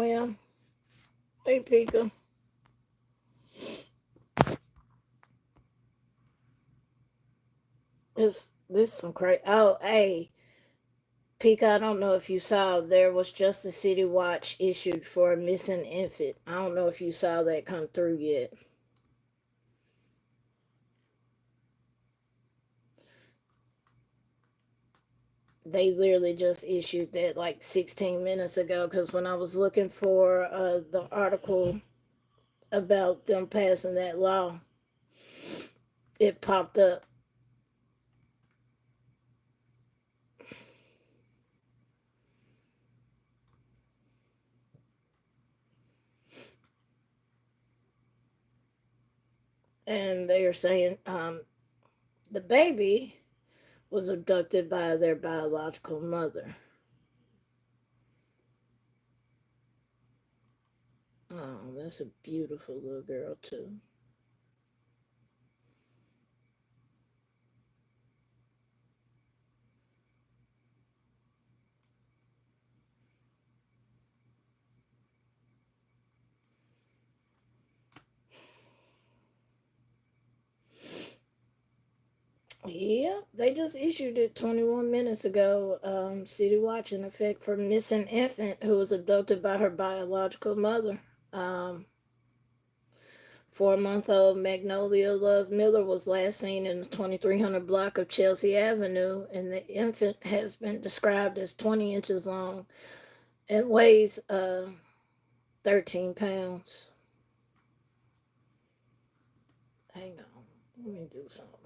Will. Hey, Pika. This some crazy. Oh, hey, Pika. I don't know if you saw. There was just a city watch issued for a missing infant. I don't know if you saw that come through yet. They literally just issued that like 16 minutes ago. Because when I was looking for the article about them passing that law, it popped up. And they are saying the baby was abducted by their biological mother. Oh, that's a beautiful little girl, too. Yeah, they just issued it 21 minutes ago. City Watch in effect for missing infant who was abducted by her biological mother. 4-month-old Magnolia Love Miller was last seen in the 2300 block of Chelsea Avenue, and the infant has been described as 20 inches long and weighs 13 pounds. Hang on, let me do something.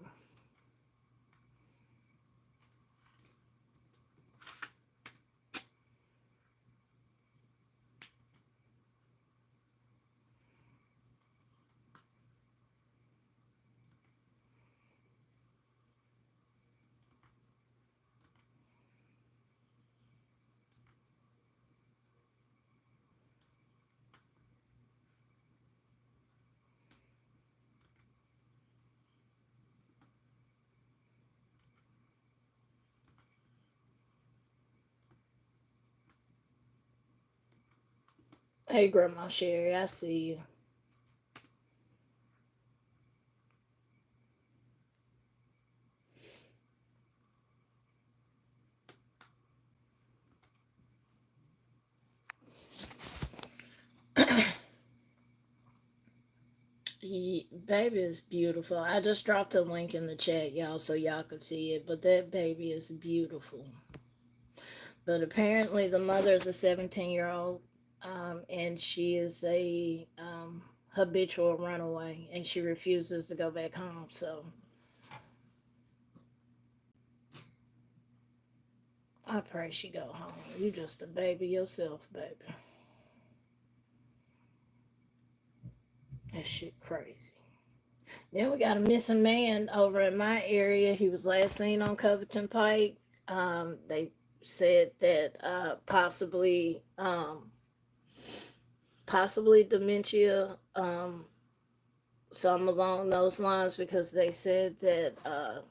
Hey, Grandma Sherry, I see you. Baby is beautiful. I just dropped a link in the chat, y'all, so y'all could see it. But that baby is beautiful. But apparently, the mother is a 17-year-old, and she is a habitual runaway, and she refuses to go back home. So I pray she go home. You just a baby yourself, baby. That shit crazy. Then we got a missing man over in my area. He was last seen on Covington Pike. They said that possibly dementia, something along those lines, because they said that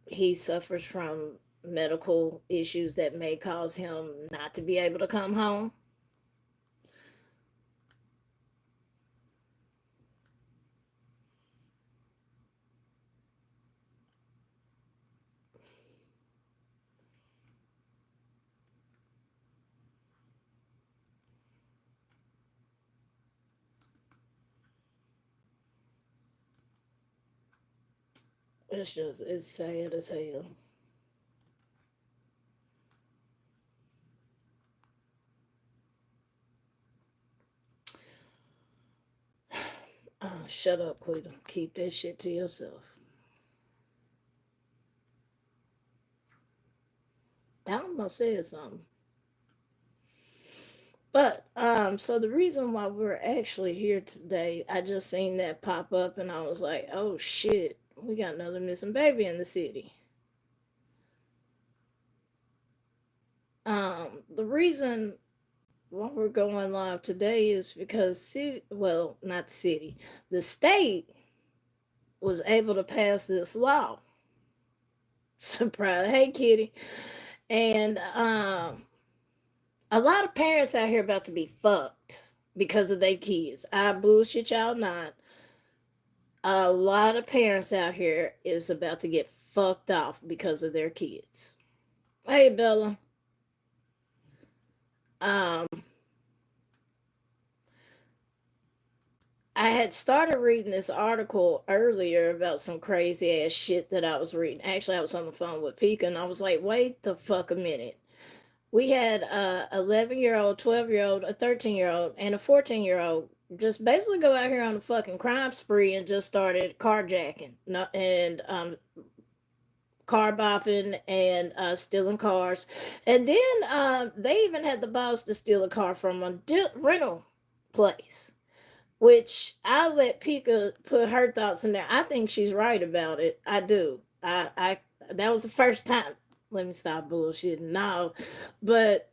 he suffers from medical issues that may cause him not to be able to come home. It's sad as hell. Oh, shut up, Quita. Keep that shit to yourself. I almost said something. But so the reason why we're actually here today, I just seen that pop up and I was like, oh shit, we got another missing baby in the city. The reason why we're going live today is because not the city, the state was able to pass this law. Surprise. Hey, kitty. And A lot of parents out here about to be fucked because of their kids. I bullshit y'all not. A lot of parents out here is about to get fucked off because of their kids. Hey, Bella. Um, I had started reading this article earlier about some crazy ass shit that I was reading. Actually, I was on the phone with Pika and I was like, wait the fuck a minute. We had a 11-year-old, 12-year-old, a 13-year-old, and a 14-year-old just basically go out here on a fucking crime spree and just started carjacking and car bopping and stealing cars. And then they even had the balls to steal a car from a rental place, which I'll let Pika put her thoughts in there. I think she's right about it. I do. I that was the first time. Let me stop bullshitting. No, but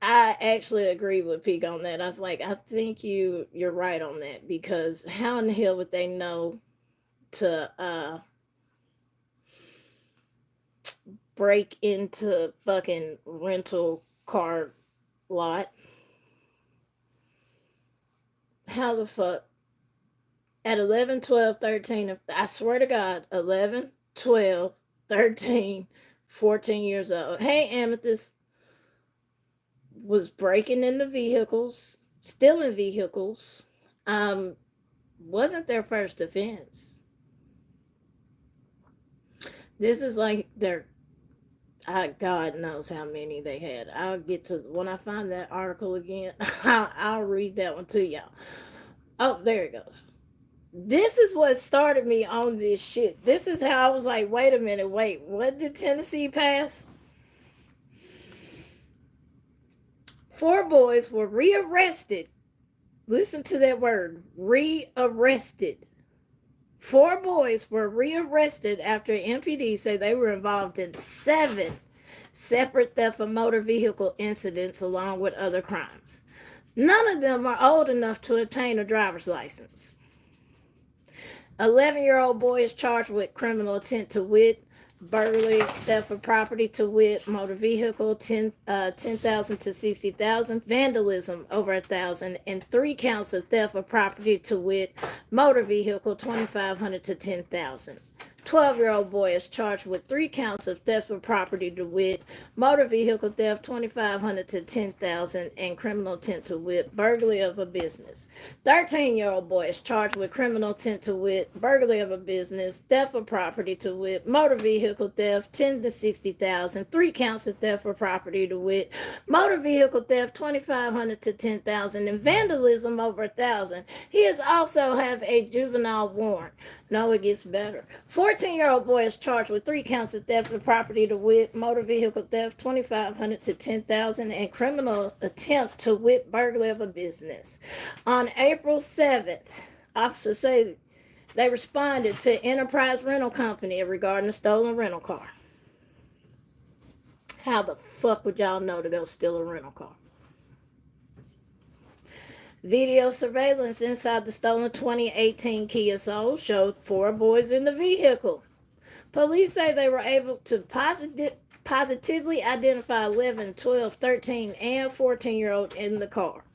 I actually agree with Pika on that. I was like, I think you're right on that, because how in the hell would they know to break into fucking rental car lot? How the fuck? At 11, 12, 13, I swear to God, 11, 12, 13, 14 years old. Hey, Amethyst. Was breaking into vehicles, stealing vehicles. Wasn't their first offense. This is like their, God knows how many they had. I'll get to, when I find that article again, I'll read that one to y'all. Oh, there it goes. This is what started me on this shit. This is how I was like, wait a minute, wait, what did Tennessee pass? 4 boys were rearrested. Listen to that word, rearrested. 4 boys were rearrested after MPD said they were involved in 7 separate theft of motor vehicle incidents along with other crimes. None of them are old enough to obtain a driver's license. 11-year-old boy is charged with criminal intent to wit, burglary, theft of property to wit, motor vehicle 10,000 to 60,000, vandalism over 1,000, and 3 counts of theft of property to wit, motor vehicle 2,500 to 10,000. 12-year-old boy is charged with 3 counts of theft of property to wit, motor vehicle theft 2,500 to 10,000, and criminal intent to wit, burglary of a business. 13-year-old boy is charged with criminal intent to wit, burglary of a business, theft of property to wit, motor vehicle theft 10 to 60,000, 3 counts of theft of property to wit, motor vehicle theft 2,500 to 10,000, and vandalism over 1,000. He is also have a juvenile warrant. No, it gets better. 14-year-old boy is charged with 3 counts of theft of property to wit, motor vehicle theft 2,500 to 10,000, and criminal attempt to wit, burglary of a business. On April 7th, officers say they responded to Enterprise Rental Company regarding a stolen rental car. How the fuck would y'all know to go steal a rental car? Video surveillance inside the stolen 2018 Kia Soul showed 4 boys in the vehicle. Police say they were able to positively identify 11, 12, 13, and 14-year-old in the car.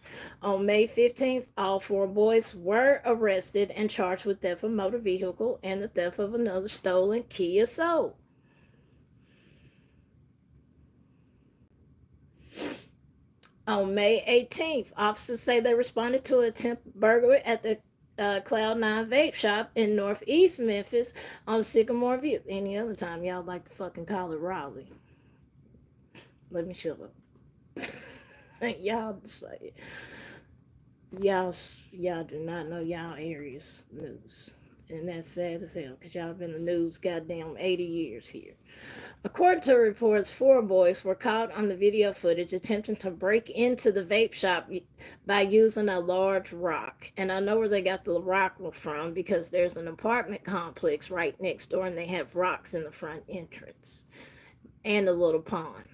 On May 15th, all 4 boys were arrested and charged with theft of motor vehicle and the theft of another stolen Kia Soul. On May 18th, officers say they responded to an attempted burglary at the Cloud9 vape shop in northeast Memphis on Sycamore View. Any other time y'all like to fucking call it Raleigh. Let me shut up. Y'all say y'all do not know y'all area's news. And that's sad as hell, because y'all been in the news goddamn 80 years here. According to reports, 4 boys were caught on the video footage attempting to break into the vape shop by using a large rock. And I know where they got the rock from, because there's an apartment complex right next door, and they have rocks in the front entrance and a little pond.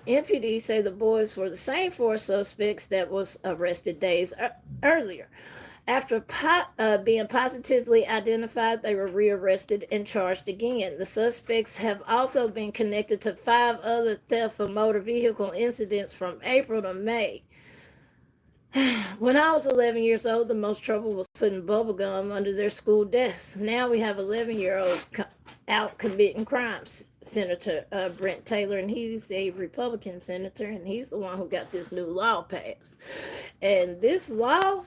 MPD say the boys were the same 4 suspects that was arrested days earlier. After being positively identified, they were rearrested and charged again. The suspects have also been connected to 5 other theft of motor vehicle incidents from April to May. When I was 11 years old, the most trouble was putting bubble gum under their school desks. Now we have 11-year-olds out committing crimes. Senator Brent Taylor, and he's a Republican senator, and he's the one who got this new law passed. And this law,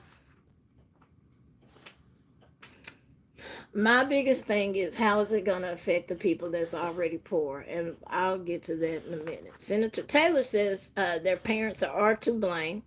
my biggest thing is, how is it going to affect the people that's already poor? And I'll get to that in a minute. Senator Taylor says their parents are to blame.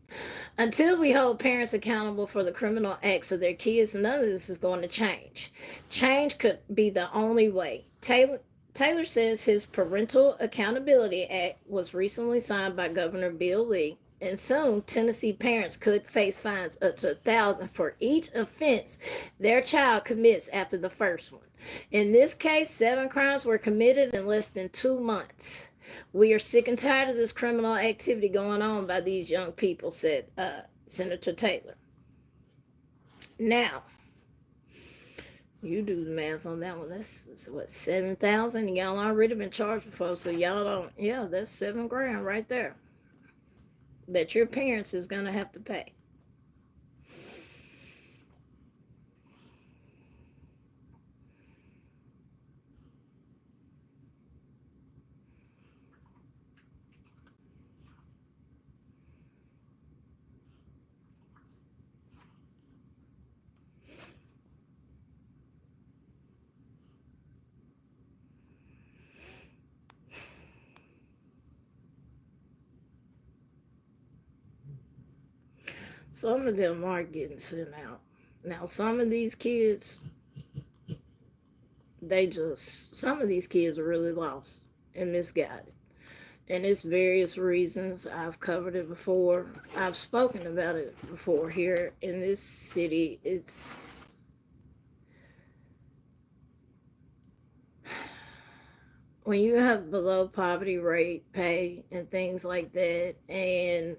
Until we hold parents accountable for the criminal acts of their kids, none of this is going to change. Change could be the only way. Taylor says his Parental Accountability Act was recently signed by Governor Bill Lee. And soon, Tennessee parents could face fines up to $1,000 for each offense their child commits after the first one. In this case, 7 crimes were committed in less than 2 months. We are sick and tired of this criminal activity going on by these young people, said Senator Taylor. Now, you do the math on that one. That's what, 7,000? Y'all already been charged before, so y'all don't, yeah, that's $7,000 right there that your parents is going to have to pay. Some of them are getting sent out. Now, some of these kids, some of these kids are really lost and misguided. And it's various reasons. I've covered it before. I've spoken about it before here in this city. It's when you have below poverty rate pay and things like that, and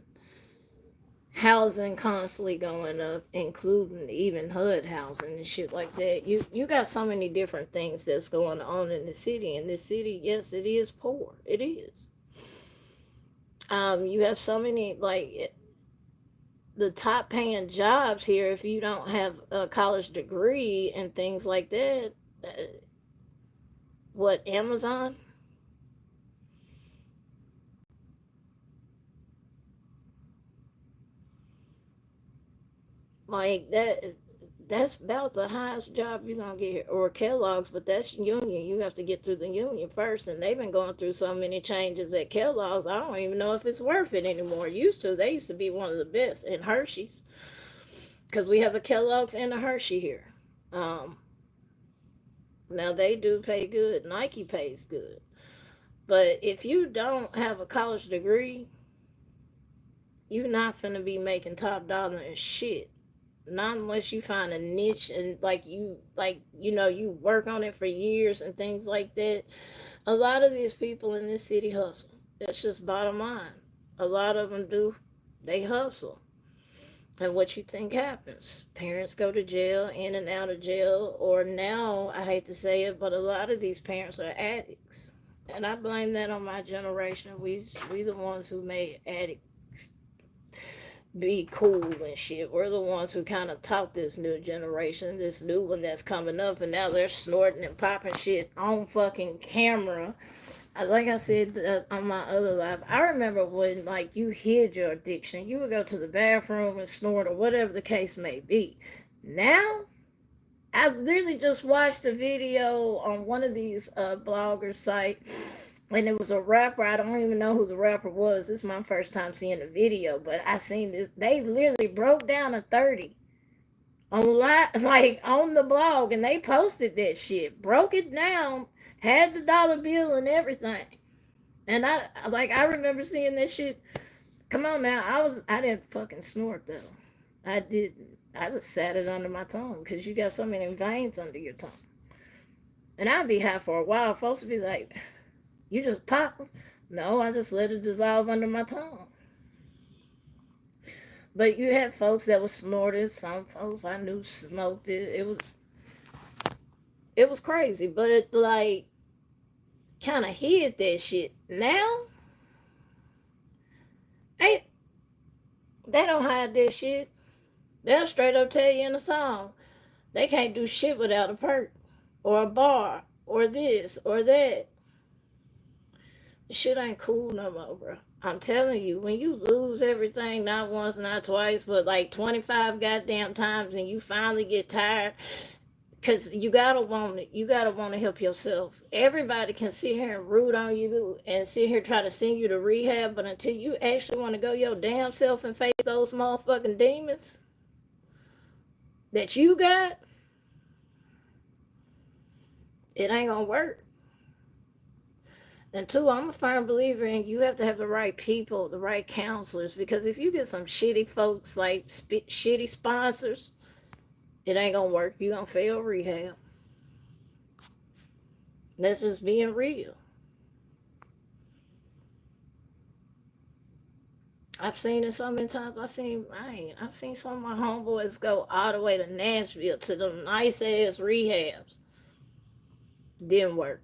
housing constantly going up, including even HUD housing and shit like that. You got so many different things that's going on in the city. And this city, yes, it is poor. It is. You have so many, like, the top paying jobs here, if you don't have a college degree and things like that. What, Amazon? Like that's about the highest job you're gonna get here. Or Kellogg's, but that's union. You have to get through the union first, and they've been going through so many changes at Kellogg's. I don't even know if it's worth it anymore. They used to be one of the best. And Hershey's, because we have a Kellogg's and a Hershey here. Now they do pay good. Nike pays good, but if you don't have a college degree, you're not gonna be making top dollar and shit. Not unless you find a niche and you work on it for years and things like that. A lot of these people in this city hustle. That's just bottom line. A lot of them do. They hustle. And what you think happens? Parents go to jail, in and out of jail, or now, I hate to say it, but a lot of these parents are addicts. And I blame that on my generation. We the ones who made addicts be cool and shit. We're the ones who kind of taught this new generation, this new one that's coming up, and now they're snorting and popping shit on fucking camera. Like I said on my other live, I remember when, like, you hid your addiction. You would go to the bathroom and snort or whatever the case may be. Now, I literally just watched a video on one of these blogger sites, and it was a rapper. I don't even know who the rapper was. This is my first time seeing the video, but I seen this. They literally broke down a 30 on the blog, and they posted that shit. Broke it down, had the dollar bill and everything. And I remember seeing that shit. Come on now, I didn't fucking snort though. I didn't. I just sat it under my tongue because you got so many veins under your tongue. And I'd be high for a while. Folks would be like, "You just pop?" No, I just let it dissolve under my tongue. But you had folks that was snorted. Some folks I knew smoked it. It was crazy. But like, kind of hid that shit. Now, ain't they don't hide that shit. They'll straight up tell you in a song they can't do shit without a perk or a bar or this or that. Shit ain't cool no more, bro. I'm telling you, when you lose everything, not once, not twice, but like 25 goddamn times, and you finally get tired, because you gotta want to help yourself. Everybody can sit here and root on you and sit here try to send you to rehab, but until you actually want to go your damn self and face those motherfucking demons that you got, it ain't gonna work. And two, I'm a firm believer in you have to have the right people, the right counselors, because if you get some shitty folks like shitty sponsors, it ain't gonna work. You gonna fail rehab. That's just being real. I've seen it so many times. I seen some of my homeboys go all the way to Nashville to them nice ass rehabs. Didn't work.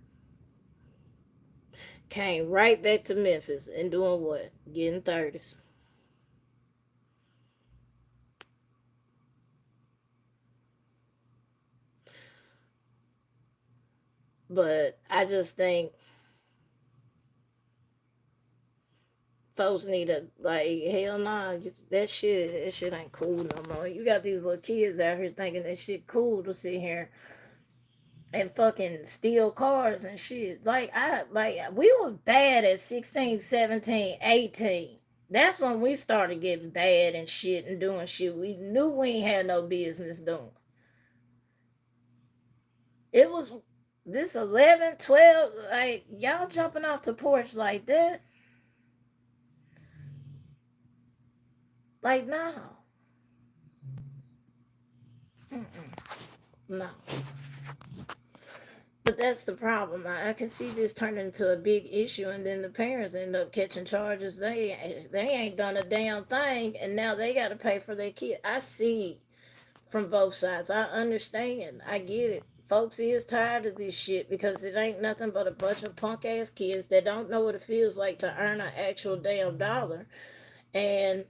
Came right back to Memphis and doing what? Getting 30s. But I just think folks need to like hell nah, that shit ain't cool no more. You got these little kids out here thinking that shit cool to sit here and fucking steal cars and shit. Like we was bad at 16, 17, 18. That's when we started getting bad and shit and doing shit we knew we ain't had no business doing. It was this 11, 12, like y'all jumping off the porch like that. Like no. Mm-mm. No. But that's the problem. I can see this turning into a big issue, and then the parents end up catching charges. They ain't done a damn thing, and now they got to pay for their kid. I see from both sides. I understand. I get it. Folks is tired of this shit because it ain't nothing but a bunch of punk ass kids that don't know what it feels like to earn an actual damn dollar, and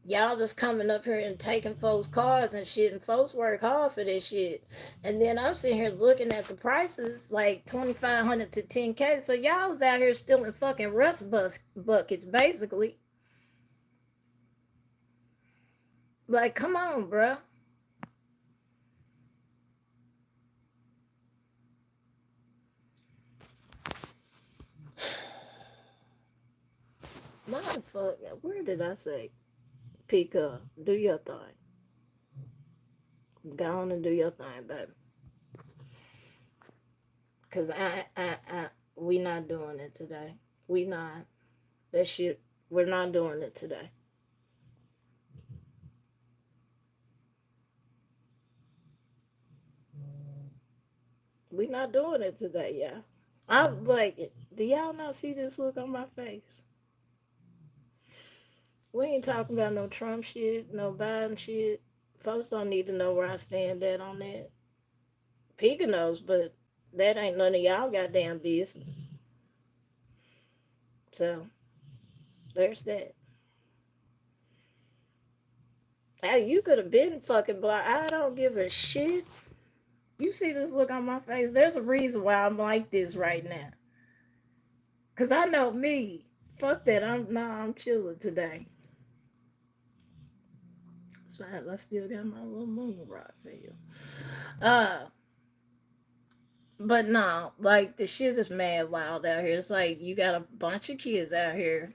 y'all just coming up here and taking folks' cars and shit, and folks work hard for this shit. And then I'm sitting here looking at the prices, like 2,500 to 10K. So y'all was out here stealing fucking rust buckets, basically. Like, come on, bruh. Motherfucker, where did I say? Pick up, do your thing. Go on and do your thing, baby. Cause we not doing it today. We not. That shit, we're not doing it today. We not doing it today, y'all. I'm like, do y'all not see this look on my face? We ain't talking about no Trump shit, no Biden shit. Folks don't need to know where I stand at on that. Pika knows, but that ain't none of y'all goddamn business. So there's that. Hey, you could have been fucking black. I don't give a shit. You see this look on my face? There's a reason why I'm like this right now. Cause I know me. Fuck that. I'm chilling today. That's right. I still got my little moon rocks here. Uh, but no, like the shit is mad wild out here. It's like you got a bunch of kids out here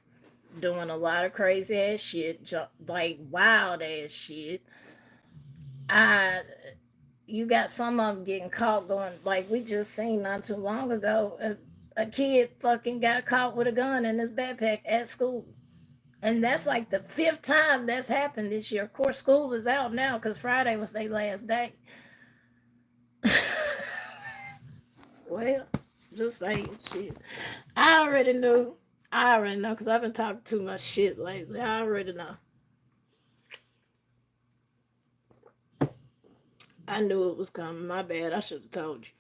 doing a lot of crazy ass shit, like wild ass shit. I you got some of them getting caught going like we just seen not too long ago. A kid fucking got caught with a gun in his backpack at school. And that's like the fifth time that's happened this year. Of course, school is out now because Friday was their last day. Well, just saying shit. I already knew. I already know because I've been talking too much shit lately. I already know. I knew it was coming. My bad. I should have told you.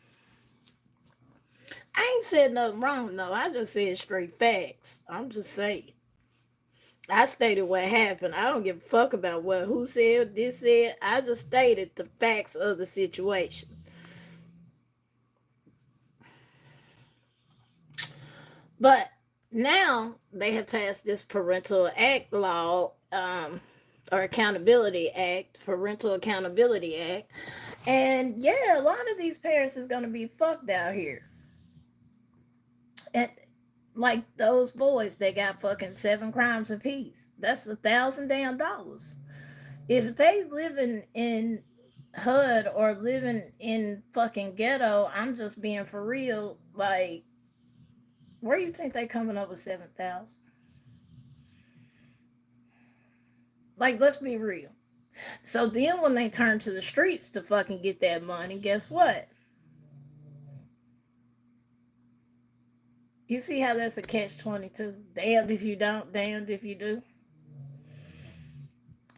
I ain't said nothing wrong, no. I just said straight facts. I'm just saying. I stated what happened. I don't give a fuck about what who said this said. I just stated the facts of the situation. But now they have passed this parental act law, or accountability act, parental accountability act. And yeah, a lot of these parents is gonna be fucked out here. And like those boys, they got fucking 7 crimes apiece. That's $1,000 damn. If they living in HUD or living in fucking ghetto, I'm just being for real. Like, where do you think they coming up with 7,000? Like, let's be real. So then when they turn to the streets to fucking get that money, guess what? You see how that's a catch 22? Damned if you don't, damned if you do.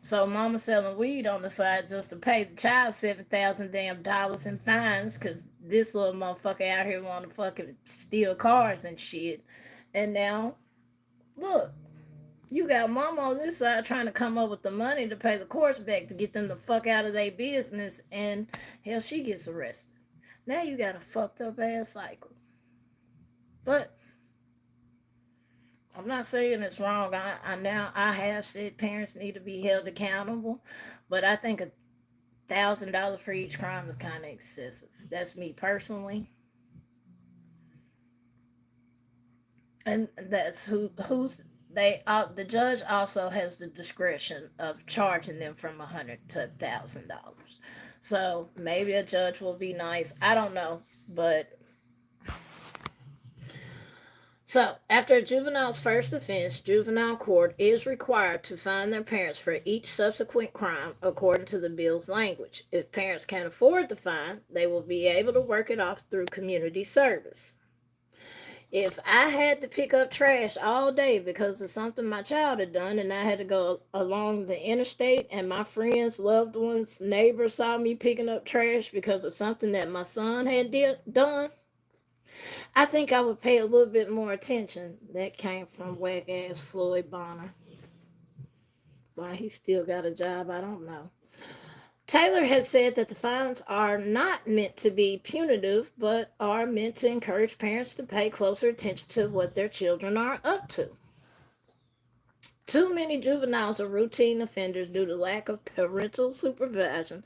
So mama selling weed on the side just to pay the child 7,000 damn dollars in fines because this little motherfucker out here want to fucking steal cars and shit. And now, look, you got mama on this side trying to come up with the money to pay the courts back to get them the fuck out of their business, and hell, she gets arrested. Now you got a fucked up ass cycle. But I'm not saying it's wrong. I have said parents need to be held accountable, but I think $1,000 for each crime is kind of excessive. That's me personally, and that's who's they. The judge also has the discretion of charging them from $100 to $1,000. So maybe a judge will be nice. I don't know, but so, after a juvenile's first offense, juvenile court is required to fine their parents for each subsequent crime according to the bill's language. If parents can't afford the fine, they will be able to work it off through community service. If I had to pick up trash all day because of something my child had done and I had to go along the interstate and my friends, loved ones, neighbors saw me picking up trash because of something that my son had done, I think I would pay a little bit more attention. That came from whack ass Floyd Bonner. Why he still got a job, I don't know. Taylor has said that the fines are not meant to be punitive, but are meant to encourage parents to pay closer attention to what their children are up to. Too many juveniles are routine offenders due to lack of parental supervision.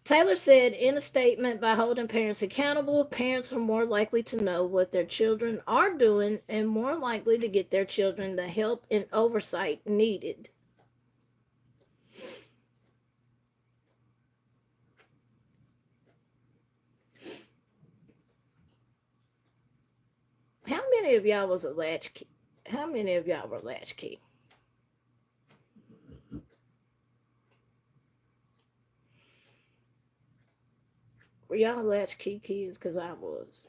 Taylor said in a statement, by holding parents accountable, parents are more likely to know what their children are doing and more likely to get their children the help and oversight needed. How many of y'all was a latchkey? How many of y'all were latchkey? Were y'all latchkey kids? Because I was.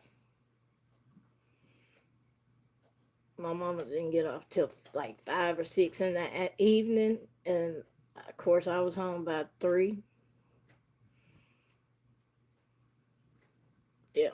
My mama didn't get off till like 5 or 6 in the evening, and of course I was home by 3. Yeah.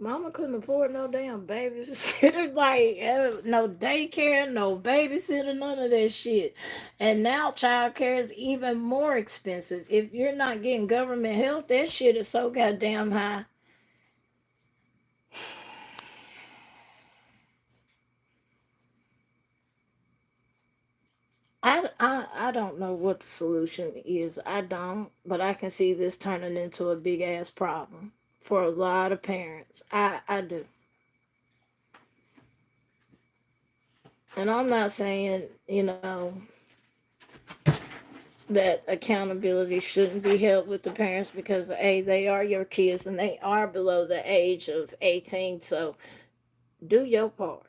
Mama couldn't afford no damn babysitter, like no daycare, no babysitter, none of that shit. And now child care is even more expensive. If you're not getting government help, that shit is so goddamn high. I don't know what the solution is. I don't, but I can see this turning into a big ass problem for a lot of parents. I do. And I'm not saying, that accountability shouldn't be held with the parents because A, they are your kids and they are below the age of 18. So do your part.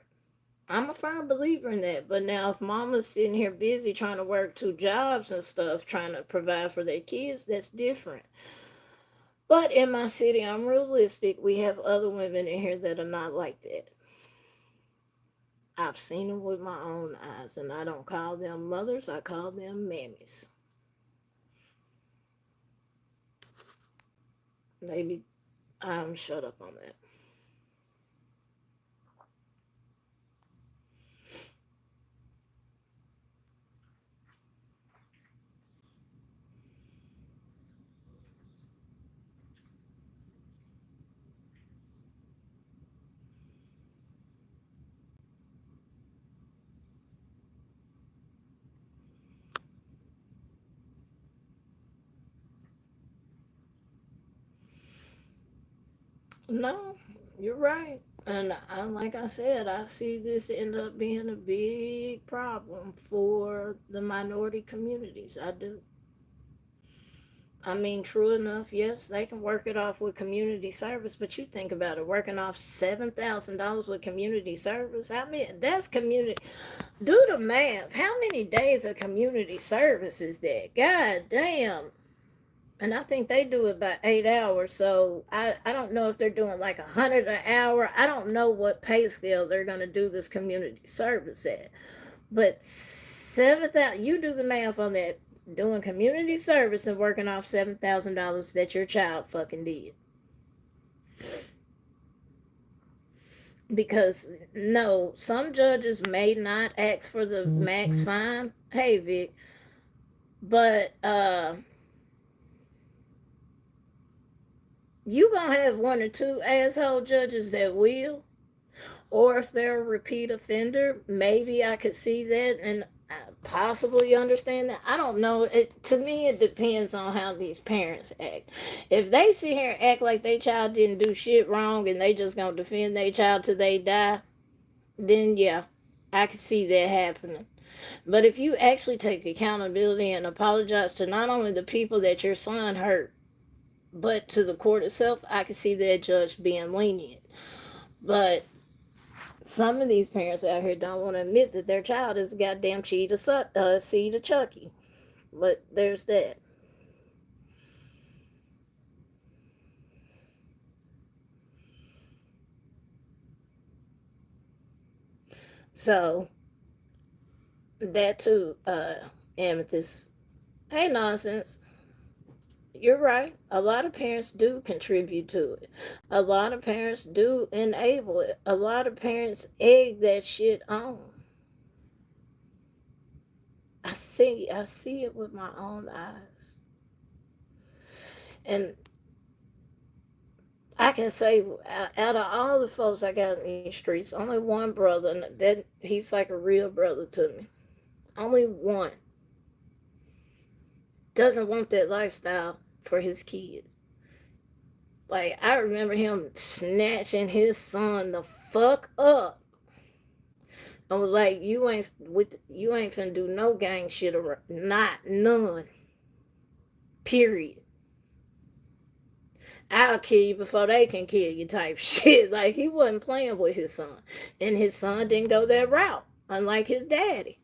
I'm a firm believer in that. But now if mama's sitting here busy trying to work 2 jobs and stuff, trying to provide for their kids, that's different. But in my city, I'm realistic. We have other women in here that are not like that. I've seen them with my own eyes, and I don't call them mothers, I call them mammies. Maybe I'm shut up on that. No, you're right. And like I said, I see this end up being a big problem for the minority communities. I do. I mean, true enough, yes, they can work it off with community service, but you think about it, working off $7,000 with community service. I mean, that's community. Do the math. How many days of community service is that? God damn. And I think they do it by 8 hours. So I don't know if they're doing like 100 an hour. I don't know what pay scale they're going to do this community service at. But 7,000, you do the math on that. Doing community service and working off $7,000 that your child fucking did. Because no, some judges may not ask for the max fine. Hey Vic, but you gonna have one or two asshole judges that will, or if they're a repeat offender, maybe I could see that and possibly understand that. I don't know. It to me, it depends on how these parents act. If they sit here and act like their child didn't do shit wrong and they just gonna defend their child till they die, then yeah, I can see that happening. But if you actually take accountability and apologize to not only the people that your son hurt, but to the court itself, I can see that judge being lenient. But some of these parents out here don't want to admit that their child is a goddamn seed of Chucky. But there's that. So that too, Amethyst. Hey, nonsense. You're right. A lot of parents do contribute to it. A lot of parents do enable it. A lot of parents egg that shit on. I see it with my own eyes. And I can say out of all the folks I got in these streets, only one brother, and that he's like a real brother to me. Only one doesn't want that lifestyle for his kids. Like I remember him snatching his son the fuck up. I was like, you ain't finna do no gang shit or not none. Period. I'll kill you before they can kill you type shit. Like he wasn't playing with his son. And his son didn't go that route, unlike his daddy.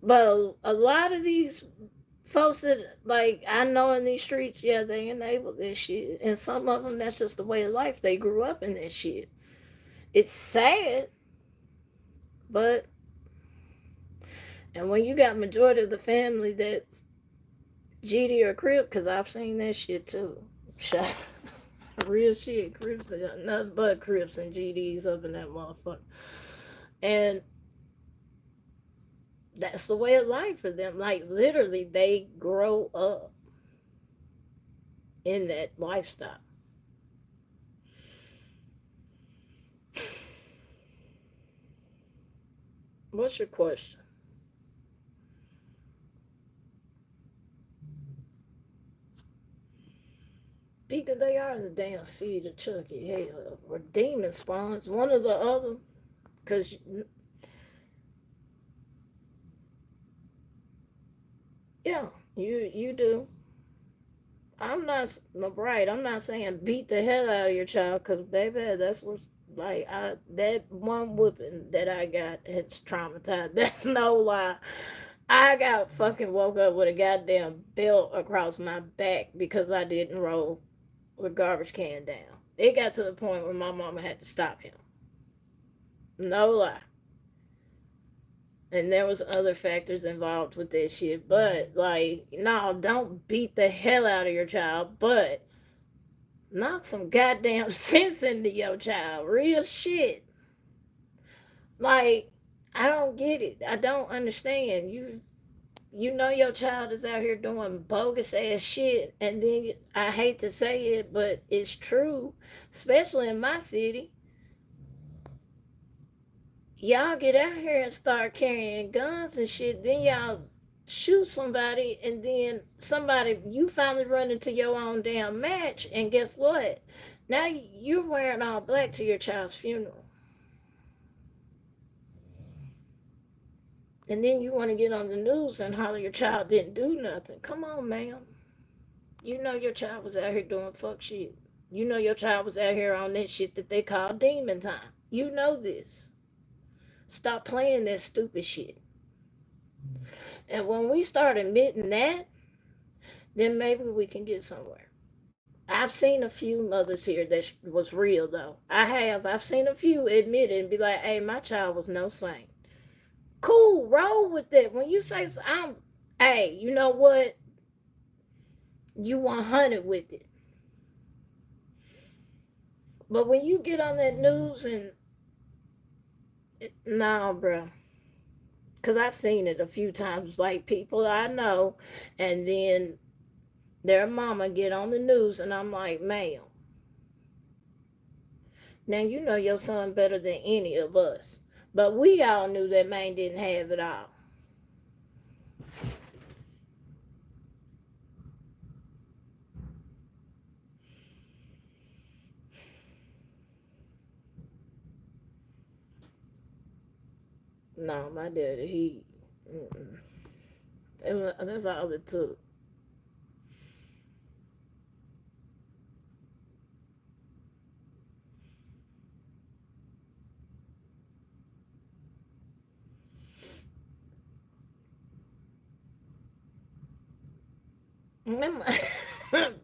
But a lot of these folks that like I know in these streets, yeah, they enable this shit. And some of them that's just the way of life. They grew up in that shit. It's sad, but and when you got majority of the family that's GD or Crip, because I've seen that shit too. Real shit. Crips, nothing but Crips and GDs up in that motherfucker. And that's the way of life for them. Like literally, they grow up in that lifestyle. What's your question? Because they are the damn seed of Chucky. Hell, or demon spawns, one or the other. Because yeah, you do. I'm not right. I'm not saying beat the hell out of your child, because baby, that's what's like. That one whooping that I got, it's traumatized. That's no lie. I got fucking woke up with a goddamn belt across my back because I didn't roll the garbage can down. It got to the point where my mama had to stop him. No lie. And there was other factors involved with that shit. But like, no, don't beat the hell out of your child, but knock some goddamn sense into your child. Real shit. Like, I don't get it. I don't understand. You know your child is out here doing bogus ass shit, and then I hate to say it, but it's true, especially in my city. Y'all get out here and start carrying guns and shit, then y'all shoot somebody, and then somebody, you finally run into your own damn match, and guess what? Now you're wearing all black to your child's funeral. And then you want to get on the news and holler your child didn't do nothing. Come on, ma'am. You know your child was out here doing fuck shit. You know your child was out here on that shit that they call demon time. You know this. Stop playing that stupid shit. And when we start admitting that, then maybe we can get somewhere. I've seen a few mothers here that was real though. I have. I've seen a few admit it and be like, "Hey, my child was no saint." Cool, roll with it. When you say, hey, you know what? You 100 with it. But when you get on that news and nah, bro. Because I've seen it a few times, like people I know, and then their mama get on the news, and I'm like, ma'am, now you know your son better than any of us. But we all knew that man didn't have it all. No, my daddy, that's all it took.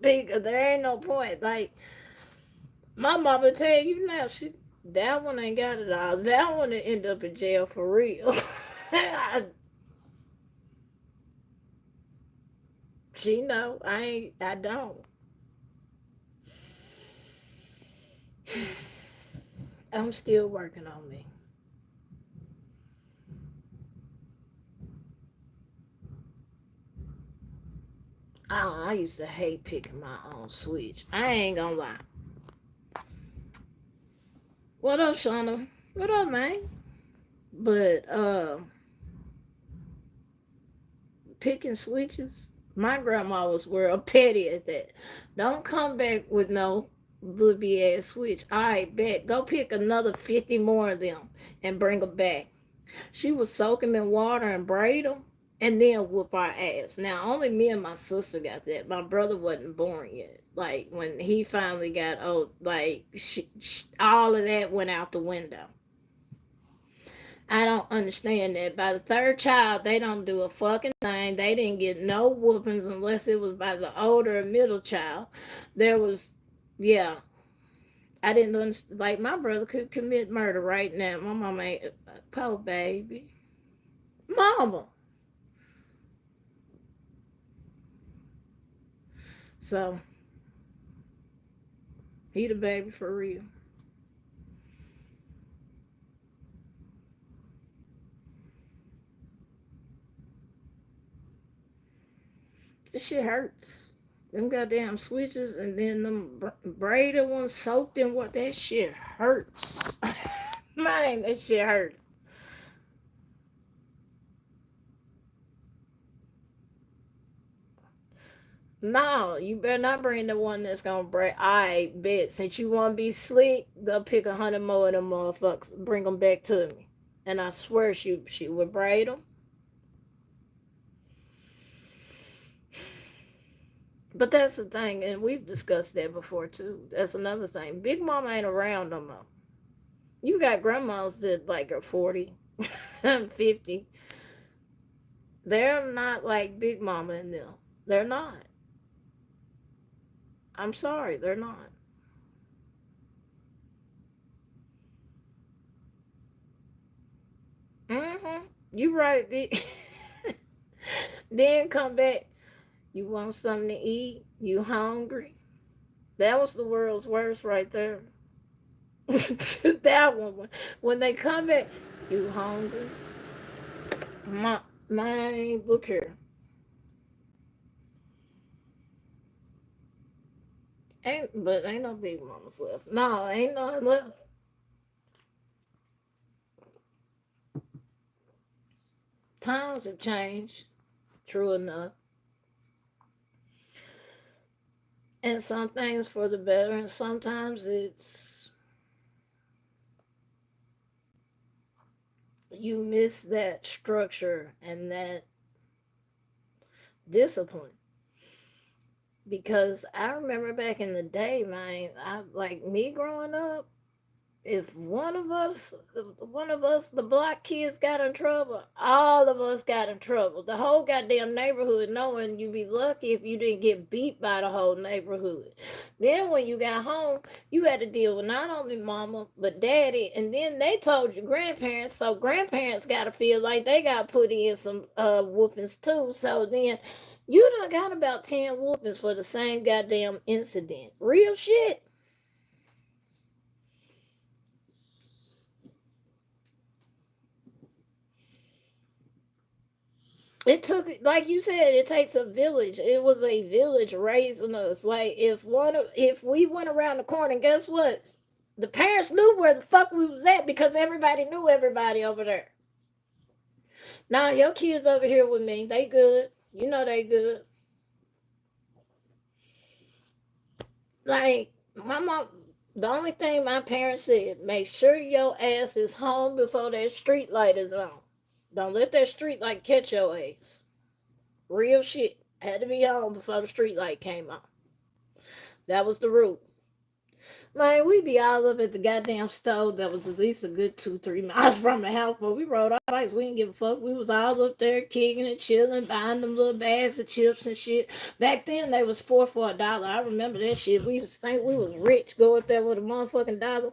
Because there ain't no point. Like, my mama tell you now, that one ain't got it all. That one will end up in jail for real. She know I don't. I'm still working on me. Oh, I used to hate picking my own switch. I ain't gonna lie. What up, Shauna? What up, man? But picking switches, my grandma was real petty at that. Don't come back with no little ass switch. All right, bet. Go pick another 50 more of them and bring them back. She would soak them in water and braid them and then whoop our ass. Now, only me and my sister got that. My brother wasn't born yet. Like, when he finally got old, like, all of that went out the window. I don't understand that. By the third child, they don't do a fucking thing. They didn't get no whoopings unless it was by the older or middle child. There was, yeah, I didn't understand. Like, my brother could commit murder right now. My mama ain't, poor baby. Mama. So, he the baby for real. This shit hurts. Them goddamn switches and then them braided ones soaked in what that shit hurts. Man, that shit hurts. No, you better not bring the one that's gonna break. I bet. Since you want to be slick, go pick 100 more of them motherfuckers. Bring them back to me. And I swear she would braid them. But that's the thing, and we've discussed that before too. That's another thing. Big Mama ain't around no more. You got grandmas that like are 40, 50. They're not like Big Mama and them. They're not. I'm sorry, they're not. Mm-hmm. You right, Big. Then come back. You want something to eat? You hungry? That was the world's worst right there. That one. When they come back, you hungry? My look here. Ain't no Big Mamas left. No, ain't none left. Times have changed. True enough. And some things for the better, and sometimes it's you miss that structure and that discipline. Because I remember back in the day, man, I like me growing up, if one of us, the black kids got in trouble, all of us got in trouble. The whole goddamn neighborhood knowing you be lucky if you didn't get beat by the whole neighborhood. Then when you got home, you had to deal with not only mama, but daddy, and then they told your grandparents, so grandparents got to feel like they got put in some whoopings too. So then you done got about 10 whoopings for the same goddamn incident. Real shit. It took, like you said, it takes a village. It was a village raising us. Like if we went around the corner, and guess what? The parents knew where the fuck we was at because everybody knew everybody over there. Now your kids over here with me, they good. You know they good. Like my mom, the only thing my parents said, make sure your ass is home before that street light is on. Don't let that street light catch your ass. Real shit. Had to be home before the street light came on. That was the rule. Man, we be all up at the goddamn stove that was at least a good 2, 3 miles from the house, but we rode our bikes. We didn't give a fuck. We was all up there kicking and chilling, buying them little bags of chips and shit. Back then, they was four for $1. I remember that shit. We used to think we was rich. Go up there with a motherfucking dollar.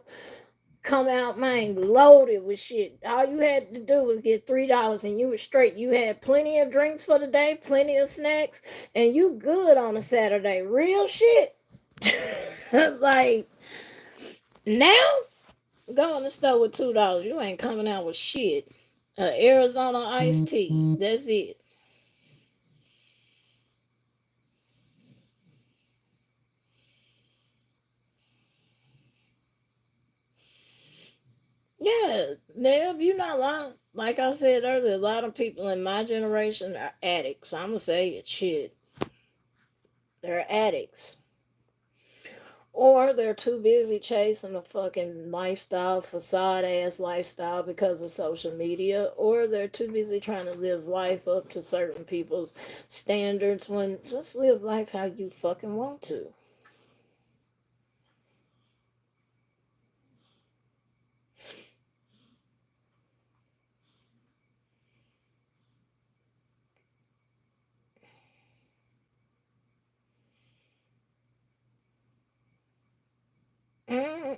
Come out, man, loaded with shit. All you had to do was get $3 and you were straight. You had plenty of drinks for the day, plenty of snacks, and you good on a Saturday. Real shit. Like, now, go in the store with $2. You ain't coming out with shit. Arizona iced tea. That's it. Yeah, Neb, you're not lying. Like I said earlier, a lot of people in my generation are addicts. I'm gonna say it. Shit, they're addicts. Or they're too busy chasing a fucking lifestyle, facade ass lifestyle because of social media. Or they're too busy trying to live life up to certain people's standards when just live life how you fucking want to.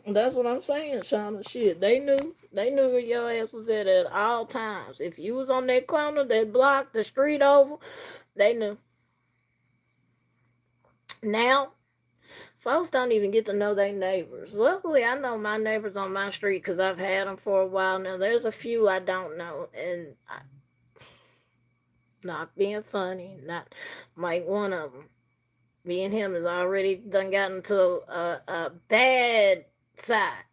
That's what I'm saying, Shauna. Shit, they knew where your ass was at all times. If you was on that corner, that block, the street over, they knew. Now, folks don't even get to know their neighbors. Luckily, I know my neighbors on my street because I've had them for a while now. There's a few I don't know, and not being funny, not like one of them. Me and him has already done gotten to a bad side.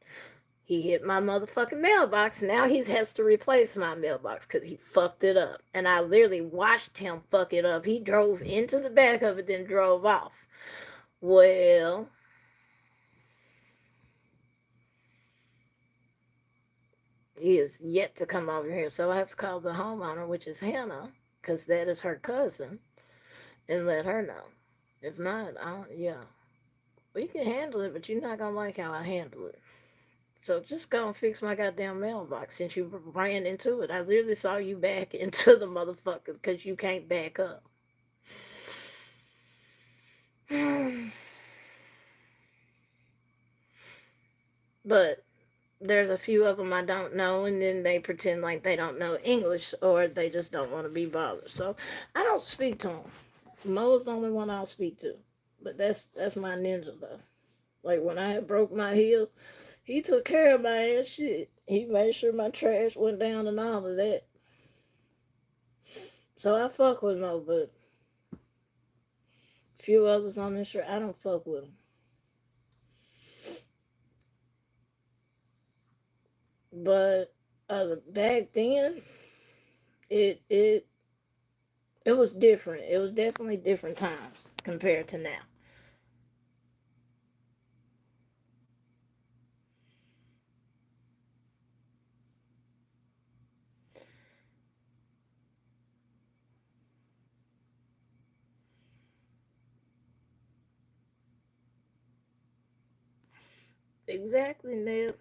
He hit my motherfucking mailbox. Now he has to replace my mailbox because he fucked it up. And I literally watched him fuck it up. He drove into the back of it, then drove off. Well, he is yet to come over here. So I have to call the homeowner, which is Hannah, because that is her cousin, and let her know. If not, yeah. We can handle it, but you're not going to like how I handle it. So just go and fix my goddamn mailbox since you ran into it. I literally saw you back into the motherfucker because you can't back up. But there's a few of them I don't know, and then they pretend like they don't know English or they just don't want to be bothered. So I don't speak to them. Mo's the only one I'll speak to. But that's my ninja though. Like when I had broke my heel, he took care of my ass shit. He made sure my trash went down and all of that. So I fuck with Mo, but a few others on this shirt, I don't fuck with them. But back then, it it it was different. It was definitely different times compared to now. Exactly, Ned.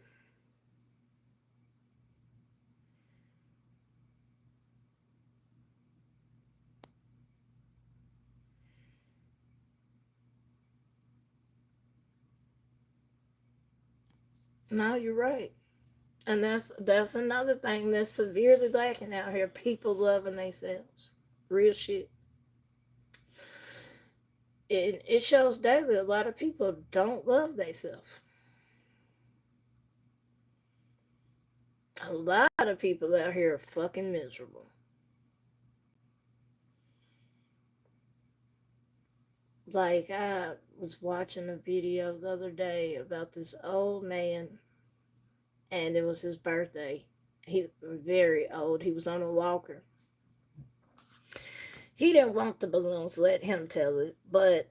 No, you're right. And that's another thing that's severely lacking out here. People loving themselves. Real shit. It shows daily a lot of people don't love themselves. A lot of people out here are fucking miserable. Like I was watching a video the other day about this old man and it was his birthday. He was very old. He was on a walker. He didn't want the balloons, let him tell it, but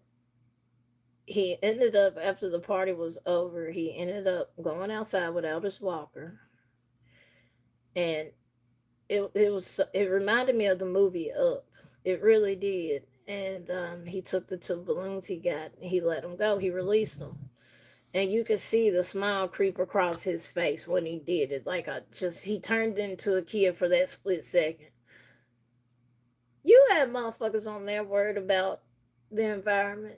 he ended up after the party was over, he ended up going outside without his walker. And it reminded me of the movie Up. It really did. And he took the two balloons he got. He let them go. He released them, and you could see the smile creep across his face when he did it. Like I just he turned into a kid for that split second. You had motherfuckers on there worried about the environment.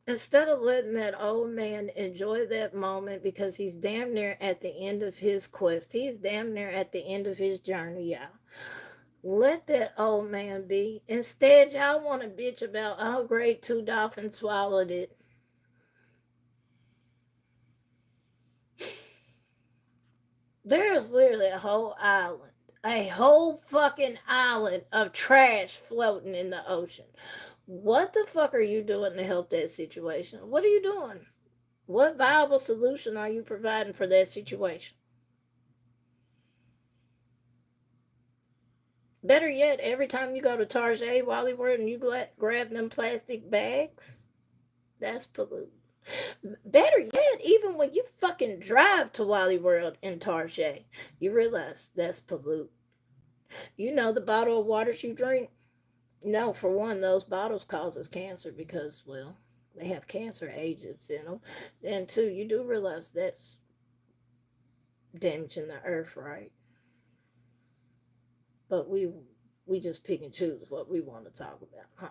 Instead of letting that old man enjoy that moment because he's damn near at the end of his quest, he's damn near at the end of his journey, y'all. Let that old man be. Instead, y'all want to bitch about, oh, great, two dolphins swallowed it. There's literally a whole fucking island of trash floating in the ocean. What the fuck are you doing to help that situation? What are you doing? What viable solution are you providing for that situation? Better yet, every time you go to Target, Wally World, and you grab them plastic bags, that's polluting. Better yet, even when you fucking drive to Wally World in Target, you realize that's pollute. You know the bottle of water you drink? No, for one, those bottles causes cancer because, well, they have cancer agents in them. And two, you do realize that's damaging the earth, right? But we just pick and choose what we want to talk about, huh?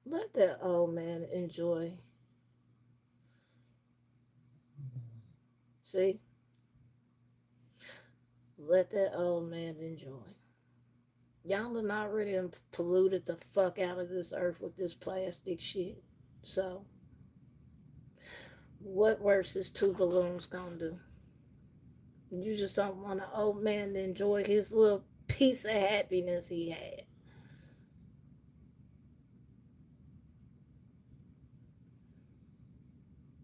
Let that old man enjoy. See, let that old man enjoy. Y'all done already polluted the fuck out of this earth with this plastic shit. So, what worse is two balloons gonna do? You just don't want an old man to enjoy his little piece of happiness he had.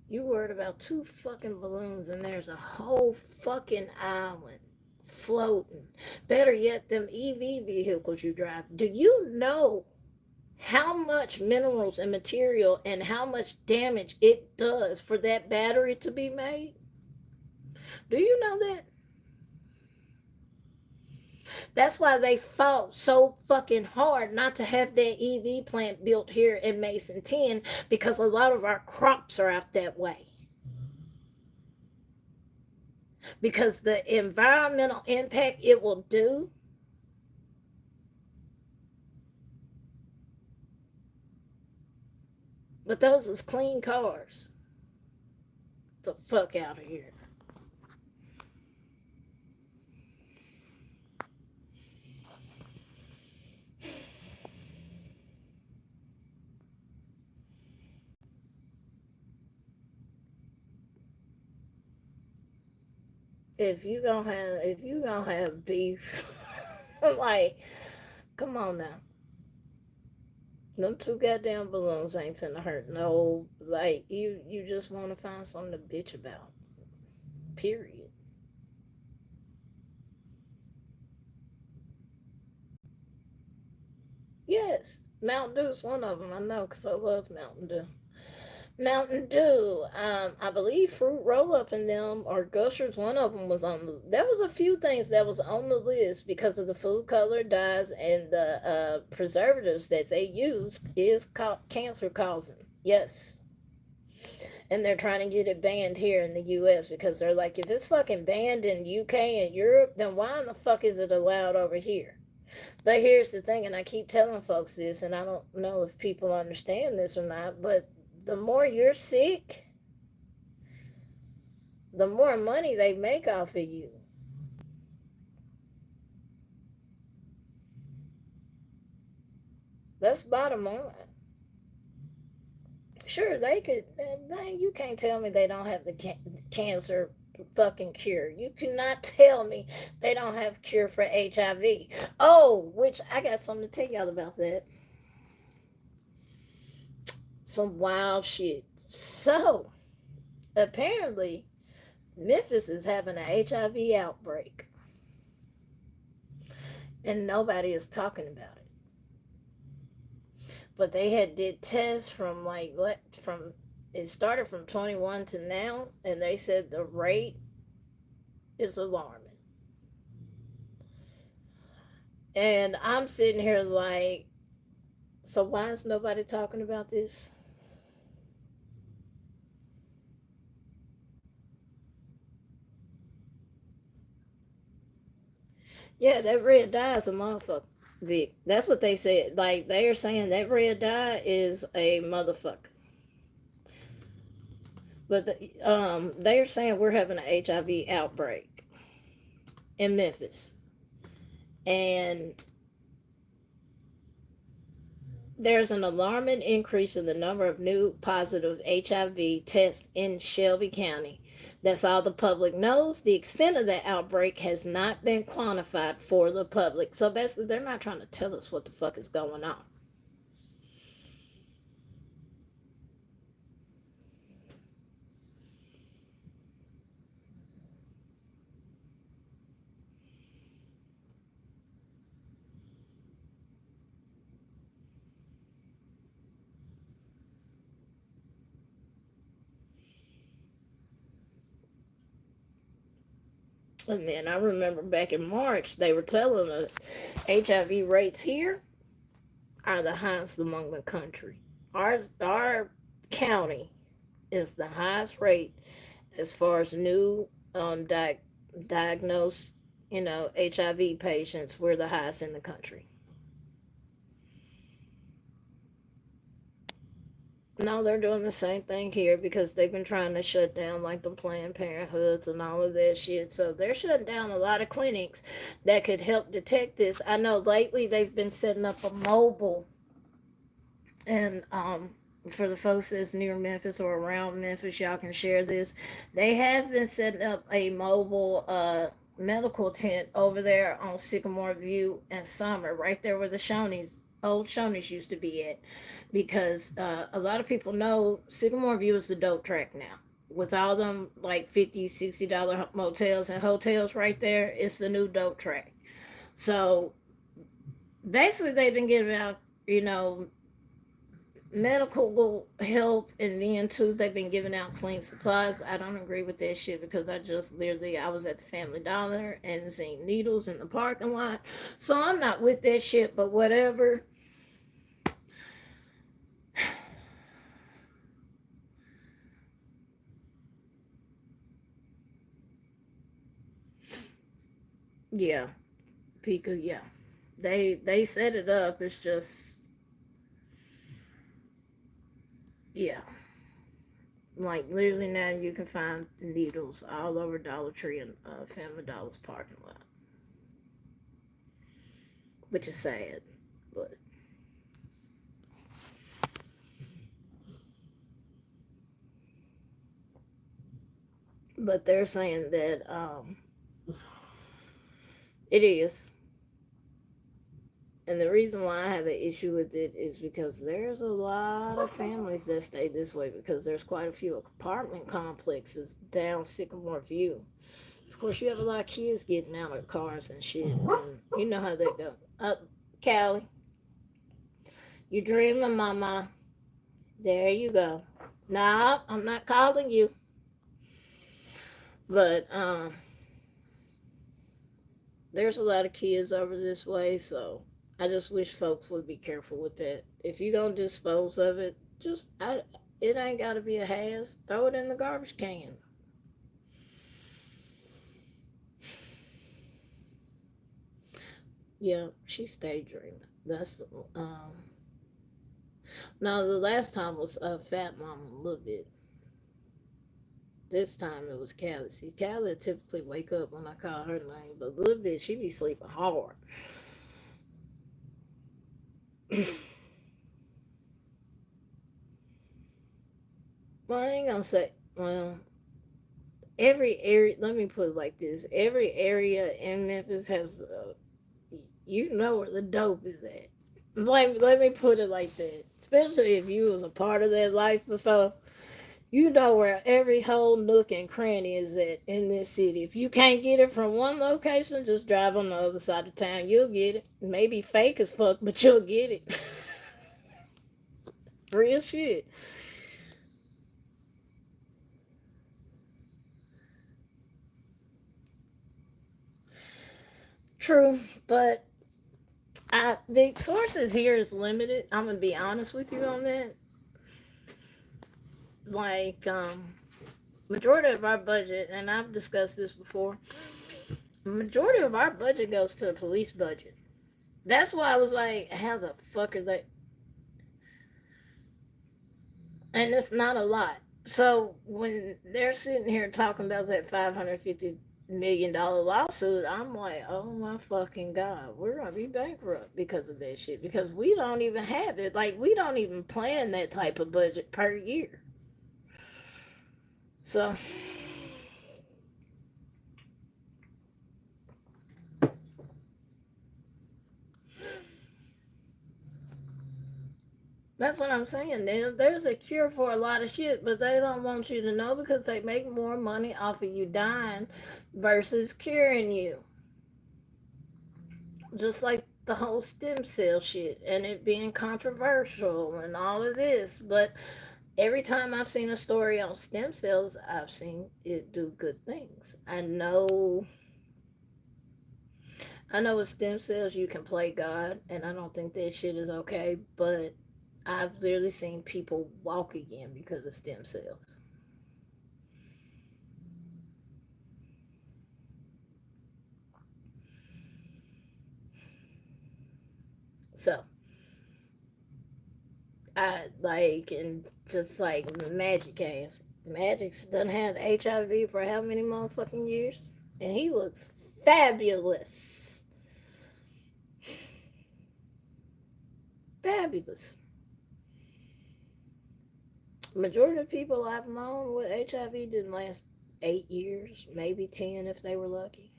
You worried about two fucking balloons and there's a whole fucking island floating. Better yet, them EV vehicles you drive. Do you know how much minerals and material and how much damage it does for that battery to be made? Do you know that? That's why they fought so fucking hard not to have that EV plant built here in Mason 10, because a lot of our crops are out that way. Because the environmental impact it will do. But those is clean cars. The fuck out of here. If you gonna have beef, like, come on now. Them two goddamn balloons ain't finna hurt no. Like, you just want to find something to bitch about. Period. Yes, Mountain Dew is one of them. I know, because I love Mountain Dew. Mountain Dew. I believe Fruit Roll Up in them, or Gushers, one of them was on the. There was a few things that was on the list because of the food color dyes and the preservatives that they use is cancer causing. Yes. And they're trying to get it banned here in the U.S. because they're like, if it's fucking banned in UK and Europe, then why in the fuck is it allowed over here? But here's the thing, and I keep telling folks this, and I don't know if people understand this or not, but the more you're sick, the more money they make off of you. That's bottom line. Sure, they could. Man, you can't tell me they don't have the cancer fucking cure. You cannot tell me they don't have cure for HIV. Oh, which I got something to tell y'all about that. Some wild shit. So, apparently, Memphis is having an HIV outbreak, and nobody is talking about it. But they had did tests from from it started from 21 to now, and they said the rate is alarming. And I'm sitting here like, so why is nobody talking about this? Yeah, that red dye is a motherfucker, Vic. That's what they said. Like, they are saying that red dye is a motherfucker. But they're saying we're having an HIV outbreak in Memphis, and there's an alarming increase in the number of new positive HIV tests in Shelby County. That's all the public knows. The extent of that outbreak has not been quantified for the public. So basically, they're not trying to tell us what the fuck is going on. And then I remember back in March, they were telling us HIV rates here are the highest among the country. Our county is the highest rate as far as new diagnosed, HIV patients. We're the highest in the country. No, they're doing the same thing here because they've been trying to shut down like the Planned Parenthoods and all of that shit. So they're shutting down a lot of clinics that could help detect this. I know lately they've been setting up a mobile, and for the folks that's near Memphis or around Memphis, y'all can share this. They have been setting up a mobile medical tent over there on Sycamore View and Summer, right there where the Shoney's old Shoney's used to be at, because a lot of people know Sycamore View is the dope track now. With all them like $50, $60 motels and hotels right there, it's the new dope track. So basically, they've been giving out, medical help, and then too they've been giving out clean supplies. I don't agree with that shit because I just literally I was at the Family Dollar and seen needles in the parking lot, so I'm not with that shit. But whatever. Yeah, Pika. Yeah, they set it up. It's just yeah. Like literally now you can find needles all over Dollar Tree and Family Dollar's parking lot, which is sad. But they're saying that it is, and the reason why I have an issue with it is because there's a lot of families that stay this way because there's quite a few apartment complexes down Sycamore View. Of course, you have a lot of kids getting out of cars and shit. And you know how that goes. Callie, you dreaming, mama. There you go. No, I'm not calling you. But there's a lot of kids over this way, so I just wish folks would be careful with that. If you're gonna dispose of it, it ain't gotta be a has. Throw it in the garbage can. Yeah, she stayed dreaming. That's no. The last time was Fat Mama a little bit. This time it was Callie. See, Callie typically wake up when I call her name, but a little bit she be sleeping hard. Well, I ain't gonna say. Well, every area. Let me put it like this: every area in Memphis has, you know, where the dope is at. Let me put it like that. Especially if you was a part of that life before, you know where every whole nook and cranny is at in this city. If you can't get it from one location, just drive on the other side of town. You'll get it. Maybe fake as fuck, but you'll get it. Real shit. True, but the sources here is limited. I'm gonna be honest with you on that. Like, majority of our budget, and I've discussed this before. Majority of our budget goes to the police budget. That's why I was like, how the fuck are they? And it's not a lot. So when they're sitting here talking about that $550 million lawsuit, I'm like, oh my fucking god, we're gonna be bankrupt because of that shit. Because we don't even have it. Like we don't even plan that type of budget per year. So that's what I'm saying. There's a cure for a lot of shit, but they don't want you to know because they make more money off of you dying versus curing you. Just like the whole stem cell shit and it being controversial and all of this. But every time I've seen a story on stem cells, I've seen it do good things. I know with stem cells you can play God, and I don't think that shit is okay, but I've literally seen people walk again because of stem cells. So I like, and just like Magic has. Magic's done had HIV for how many motherfucking years? And he looks fabulous. Fabulous. Majority of people I've known with HIV didn't last 8 years, maybe 10 if they were lucky.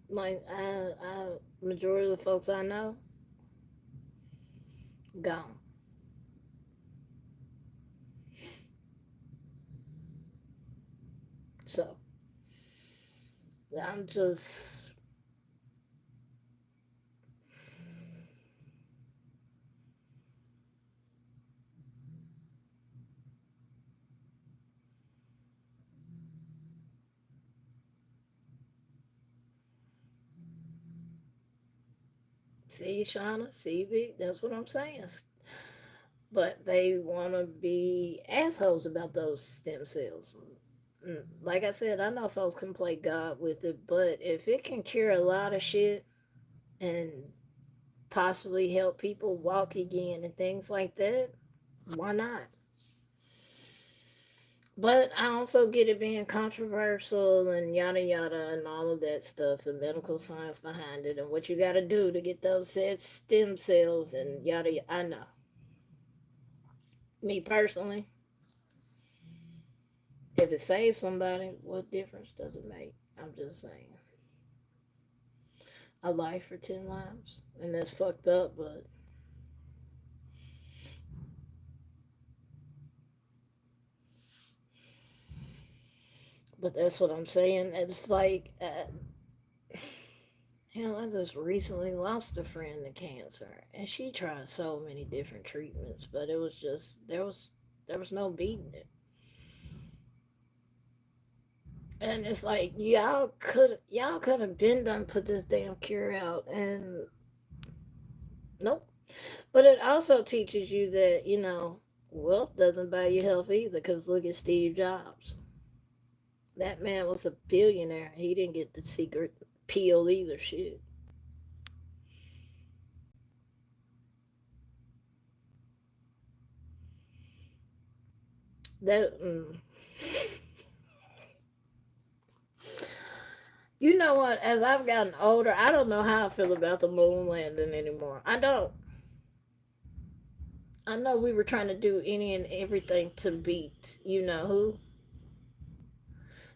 Like, majority of the folks I know, gone. So, I'm just, See, Shauna, CB, that's what I'm saying. But they want to be assholes about those stem cells. Like I said, I know folks can play God with it, but if it can cure a lot of shit and possibly help people walk again and things like that, why not? But I also get it being controversial and yada yada and all of that stuff, the medical science behind it, and what you got to do to get those said stem cells and yada yada. I know. Me personally, if it saves somebody, what difference does it make? I'm just saying. A life for 10 lives. And that's fucked up, but that's what I'm saying. It's like, hell, I just recently lost a friend to cancer, and she tried so many different treatments, but it was just there was no beating it. And it's like y'all could have been done put this damn cure out, and nope. But it also teaches you that wealth doesn't buy you health either. Because look at Steve Jobs. That man was a billionaire. He didn't get the secret pill either. Shit. That. You know what? As I've gotten older, I don't know how I feel about the moon landing anymore. I don't. I know we were trying to do any and everything to beat, who,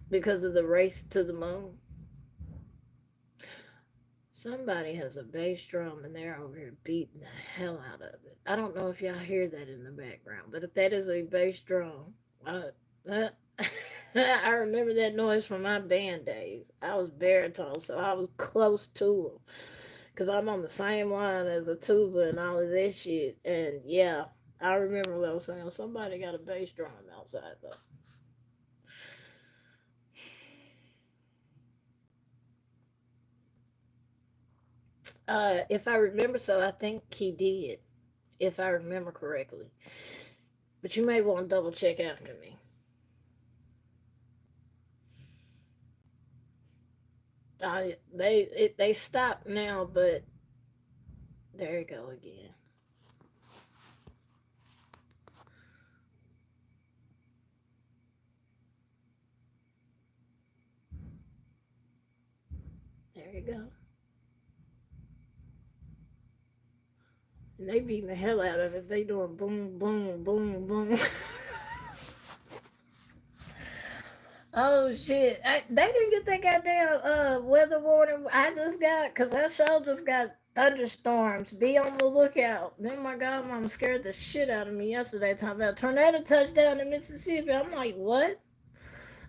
because of the race to the moon. Somebody has a bass drum and they're over here beating the hell out of it. I don't know if y'all hear that in the background, but if that is a bass drum, uh, I remember that noise from my band days. I was baritone, so I was close to them because I'm on the same line as a tuba and all of that shit. And yeah, I remember those saying somebody got a bass drum outside though. If I remember so, I think he did, if I remember correctly. But you may want to double check after me. They stopped now, but there you go again. There you go. And they beating the hell out of it. They doing boom, boom, boom, boom. Oh shit! They didn't get that goddamn weather warning I just got because that show just got thunderstorms. Be on the lookout. Then my godmama scared the shit out of me yesterday talking about tornado touchdown in Mississippi. I'm like, what?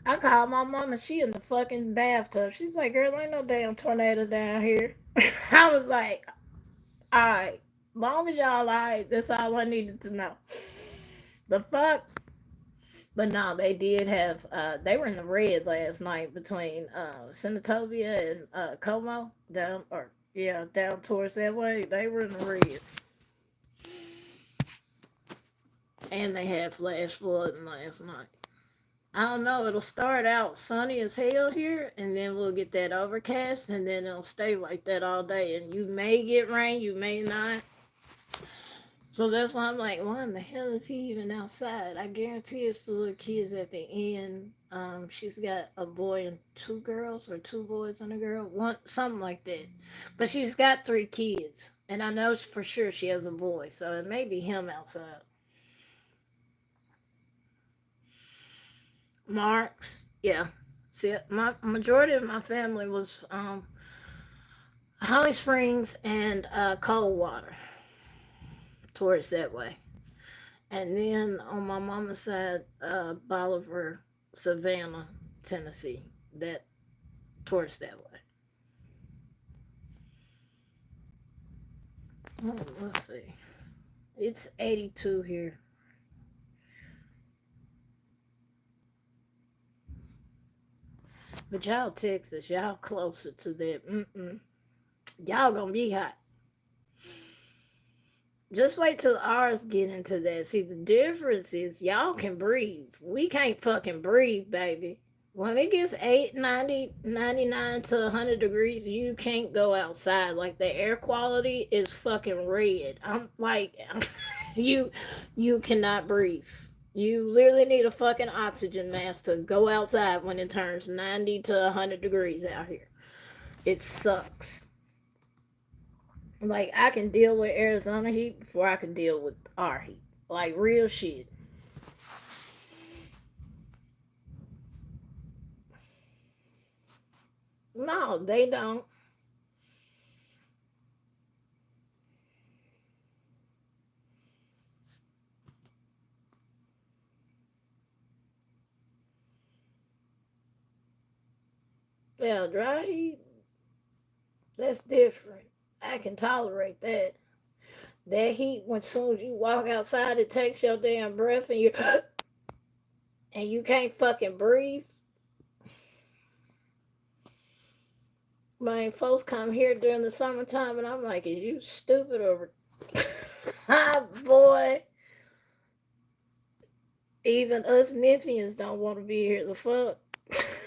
I called my mom and she in the fucking bathtub. She's like, girl, ain't no damn tornado down here. I was like, alright. Long as y'all alright, that's all I needed to know. The fuck? But no, they did have they were in the red last night between Senatobia and Como down or yeah, down towards that way. They were in the red. And they had flash flooding last night. I don't know. It'll start out sunny as hell here, and then we'll get that overcast, and then it'll stay like that all day. And you may get rain, you may not. So that's why I'm like, why in the hell is he even outside? I guarantee it's the little kids at the end. She's got a boy and two girls, or two boys and a girl, one something like that. But she's got three kids, and I know for sure she has a boy, so it may be him outside. Marks, yeah. See, my majority of my family was Holly Springs and Coldwater, towards that way. And then on my mama's side, Bolivar, Savannah, Tennessee, that towards that way. Oh, let's see. It's 82 here. But y'all Texas, y'all closer to that. Mm-mm. Y'all gonna be hot. Just wait till ours get into that. See, the difference is y'all can breathe. We can't fucking breathe, baby. When it gets 8, 90, 99 to 100 degrees, you can't go outside. Like, the air quality is fucking red. I'm like, you, you cannot breathe. You literally need a fucking oxygen mask to go outside when it turns 90 to 100 degrees out here. It sucks. Like, I can deal with Arizona heat before I can deal with our heat. Like, real shit. No, they don't. Yeah, dry heat, that's different. I can tolerate that. That heat, when soon as you walk outside, it takes your damn breath and you and you can't fucking breathe. My folks come here during the summertime, and I'm like, "Is you stupid or?" Ah, boy. Even us Memphians don't want to be here. The fuck.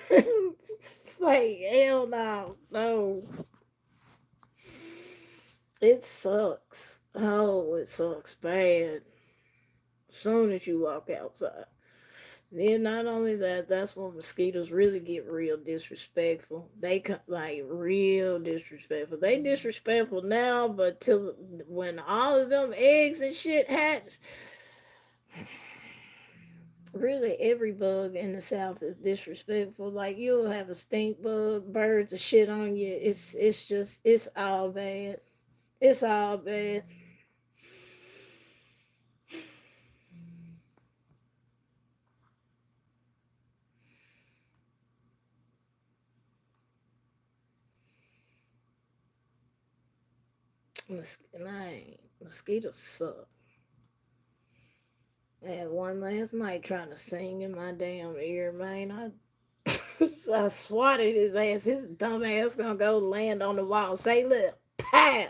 It's like, hell no, no. It sucks. Oh, it sucks bad. As soon as you walk outside. Then not only that, that's when mosquitoes really get real disrespectful. They like real disrespectful. They disrespectful now, but till when all of them eggs and shit hatch, really every bug in the South is disrespectful. Like, you'll have a stink bug, birds of shit on you. It's just it's all bad. It's all bad. Mosquitoes suck. I had one last night trying to sing in my damn ear, man. I swatted his ass. His dumb ass gonna go land on the wall. Say, look, pow!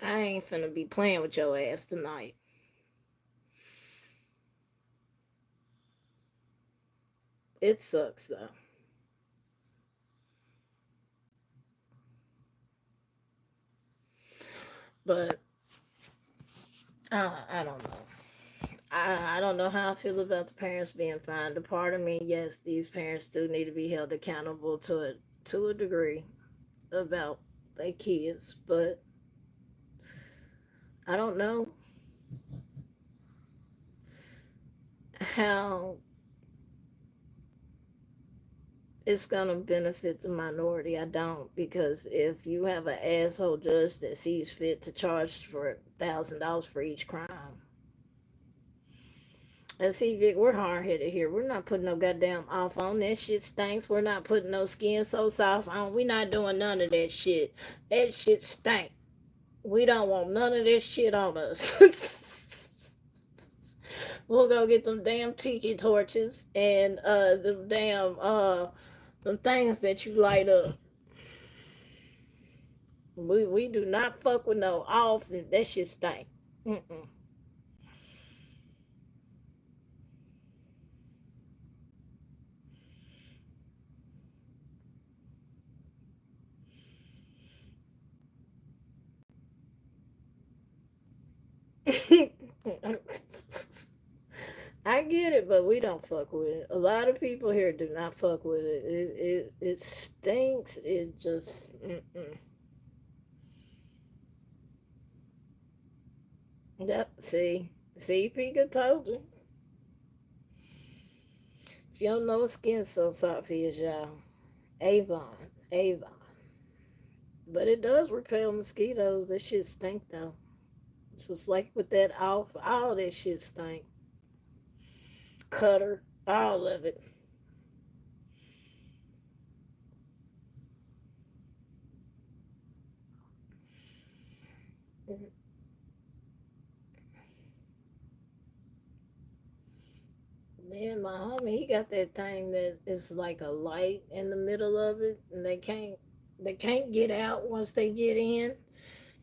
I ain't finna be playing with your ass tonight. It sucks though. But I don't know. I don't know how I feel about the parents being fined. A part of me, yes, these parents do need to be held accountable to a degree about their kids, but I don't know how it's gonna benefit the minority. I don't, because if you have an asshole judge that sees fit to charge for $1,000 for each crime, and see, Vic, we're hard headed here. We're not putting no goddamn off on. That shit stinks. We're not putting no skin so soft on. We not doing none of that shit. That shit stink. We don't want none of this shit on us. We'll go get them damn tiki torches and the damn the things that you light up. We do not fuck with no off. That shit stink. Mm-mm. I get it, but we don't fuck with it. A lot of people here do not fuck with it. It stinks. It just mm-mm. Yep. See, Pika told you. If you don't know what skin so soft is, y'all, Avon. But it does repel mosquitoes. That shit stink though. Just like with that off, all that shit stink. Cutter, all of it. Man, my homie, he got that thing that is like a light in the middle of it, and they can't get out once they get in.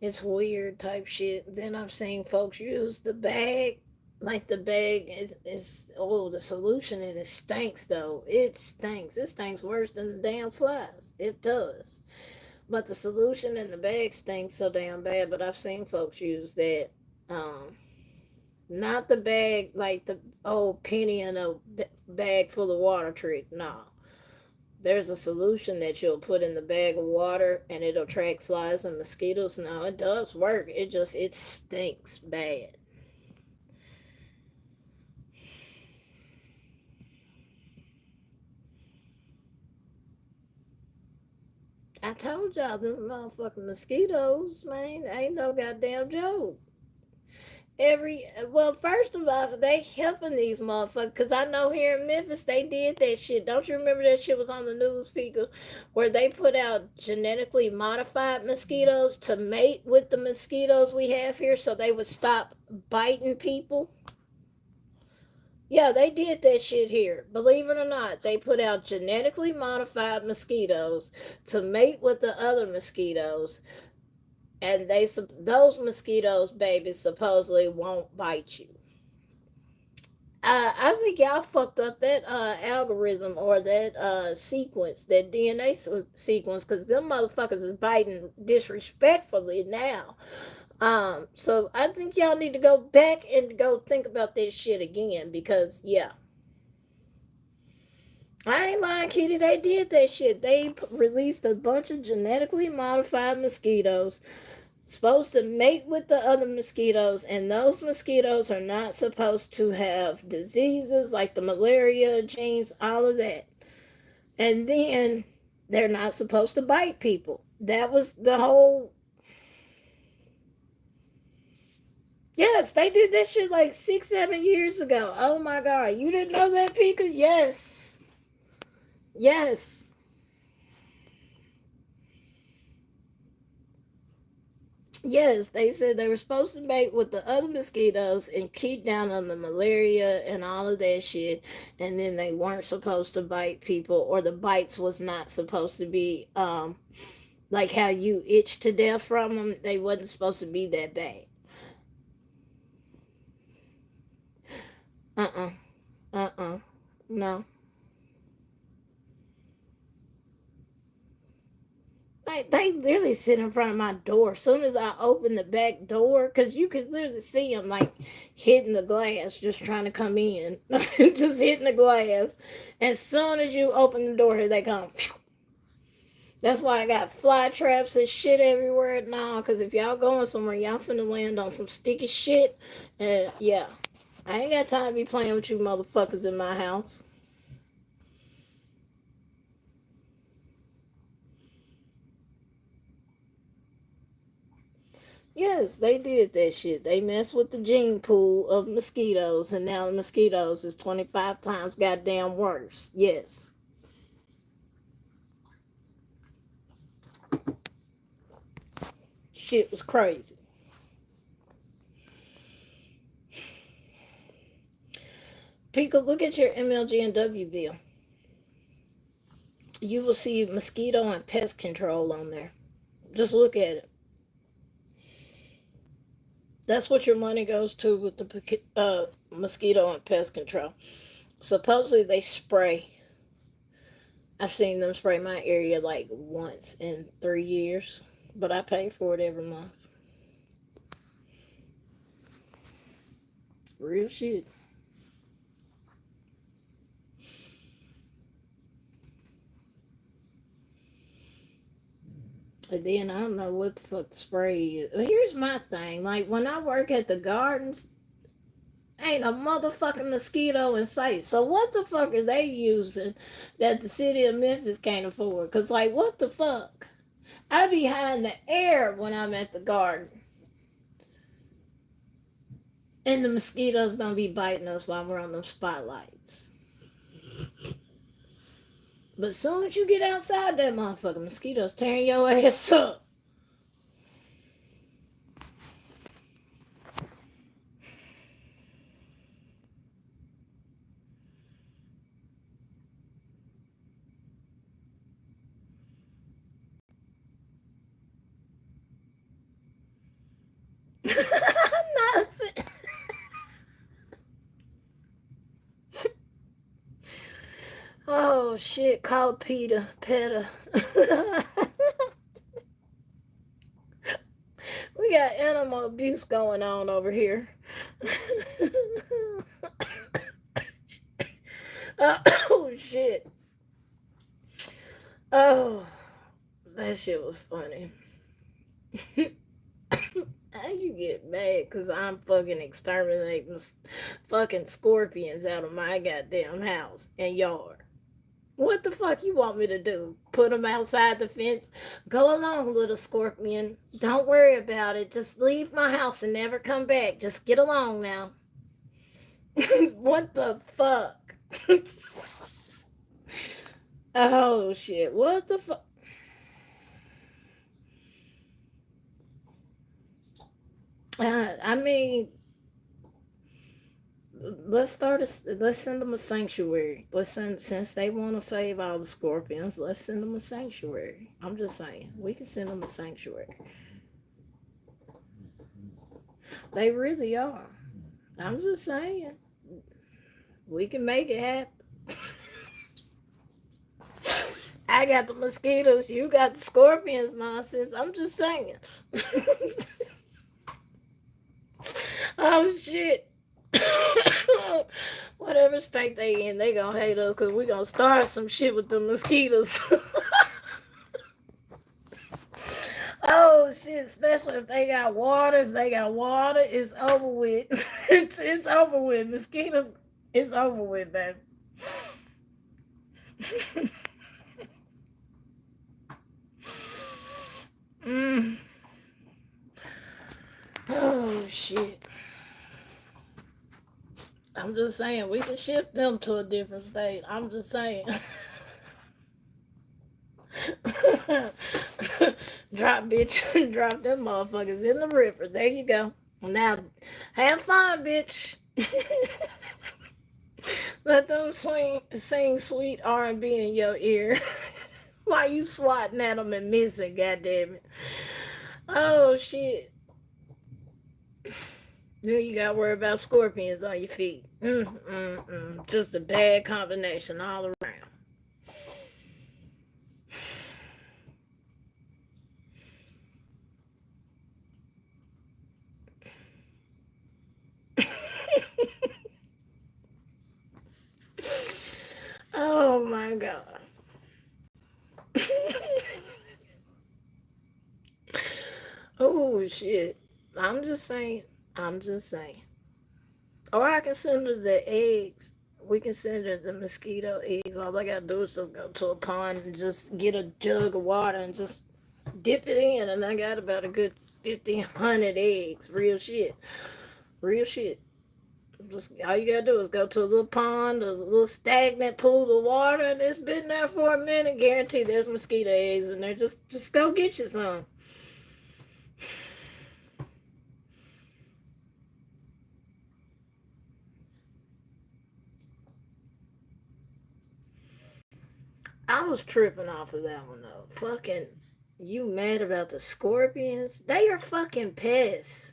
It's weird type shit. Then I've seen folks use the bag. Like the bag is oh, the solution and it stinks though. It stinks. It stinks worse than the damn flies. It does. But the solution in the bag stinks so damn bad. But I've seen folks use that. Um, Not the bag like the old penny in a bag full of water trick. No. There's a solution that you'll put in the bag of water and it'll attract flies and mosquitoes. No, it does work. It stinks bad. I told y'all them motherfucking mosquitoes, man, ain't no goddamn joke. Well, first of all, they helping these motherfuckers because I know here in Memphis they did that shit. Don't you remember that shit was on the news, people, where they put out genetically modified mosquitoes to mate with the mosquitoes we have here, so they would stop biting people. Yeah, they did that shit here. Believe it or not, they put out genetically modified mosquitoes to mate with the other mosquitoes, and those mosquitoes, babies, supposedly won't bite you. I think y'all fucked up that algorithm or that sequence, that DNA sequence, because them motherfuckers is biting disrespectfully now. So I think y'all need to go back and go think about this shit again because yeah, I ain't lying, Kitty. They did that shit. They released a bunch of genetically modified mosquitoes supposed to mate with the other mosquitoes, and those mosquitoes are not supposed to have diseases like the malaria genes, all of that. And then they're not supposed to bite people. That was the whole. Yes, they did that shit like 6, 7 years ago. Oh my god, you didn't know that, Pika? Yes, yes. Yes, they said they were supposed to mate with the other mosquitoes and keep down on the malaria and all of that shit. And then they weren't supposed to bite people, or the bites was not supposed to be like how you itch to death from them. They wasn't supposed to be that bad. Uh uh-uh, no. Like they literally sit in front of my door. As soon as I open the back door, because you could literally see them like hitting the glass, just trying to come in, just hitting the glass. As soon as you open the door, here they come. That's why I got fly traps and shit everywhere now. Because if y'all going somewhere, y'all finna land on some sticky shit. And yeah, I ain't got time to be playing with you motherfuckers in my house. Yes, they did that shit. They messed with the gene pool of mosquitoes, and now the mosquitoes is 25 times goddamn worse. Yes. Shit was crazy. People, look at your MLG&W bill. You will see mosquito and pest control on there. Just look at it. That's what your money goes to with the mosquito and pest control. Supposedly they spray. I've seen them spray my area like once in 3 years, but I pay for it every month. Real shit. And then I don't know what the fuck the spray is. But here's my thing. Like when I work at the gardens, ain't a motherfucking mosquito in sight. So what the fuck are they using that the city of Memphis can't afford? Cause like what the fuck? I be high in the air when I'm at the garden. And the mosquitoes don't be biting us while we're on them spotlights. But as soon as you get outside that motherfucking mosquitoes tearing your ass up. Not- oh shit, call Peter. Peter. We got animal abuse going on over here. Oh shit. Oh, that shit was funny. How you get mad because I'm fucking exterminating fucking scorpions out of my goddamn house and yard? What the fuck you want me to do? Put them outside the fence? Go along, little scorpion. Don't worry about it. Just leave my house and never come back. Just get along now. What the fuck? Oh shit. What the fuck? I mean, let's send them a sanctuary. Since they want to save all the scorpions, let's send them a sanctuary. I'm just saying, we can send them a sanctuary. They really are. I'm just saying, we can make it happen. I got the mosquitoes, you got the scorpions nonsense. I'm just saying. Oh shit. Whatever state they in, they gonna hate us because we gonna start some shit with the mosquitoes. Oh shit, especially if they got water. If they got water, it's over with. It's over with. Mosquitoes, it's over with, baby. Mm. Oh shit. I'm just saying we can ship them to a different state. I'm just saying. Drop bitch, drop them motherfuckers in the river. There you go. Now, have fun, bitch. Let them sing sweet R&B in your ear while you swatting at them and missing. Goddamn it! Oh shit! Then you got to worry about scorpions on your feet. Just a bad combination all around. Oh my god. Oh shit. I'm just saying. I'm just saying. Or I can send her the eggs. We can send her the mosquito eggs. All I gotta do is just go to a pond and just get a jug of water and just dip it in, and I got about a good 1,500 eggs. Real shit. Real shit. Just all you gotta do is go to a little pond, a little stagnant pool of water, and it's been there for a minute. Guarantee there's mosquito eggs in there. Just go get you some. I was tripping off of that one though. Fucking, you mad about the scorpions? They are fucking pests.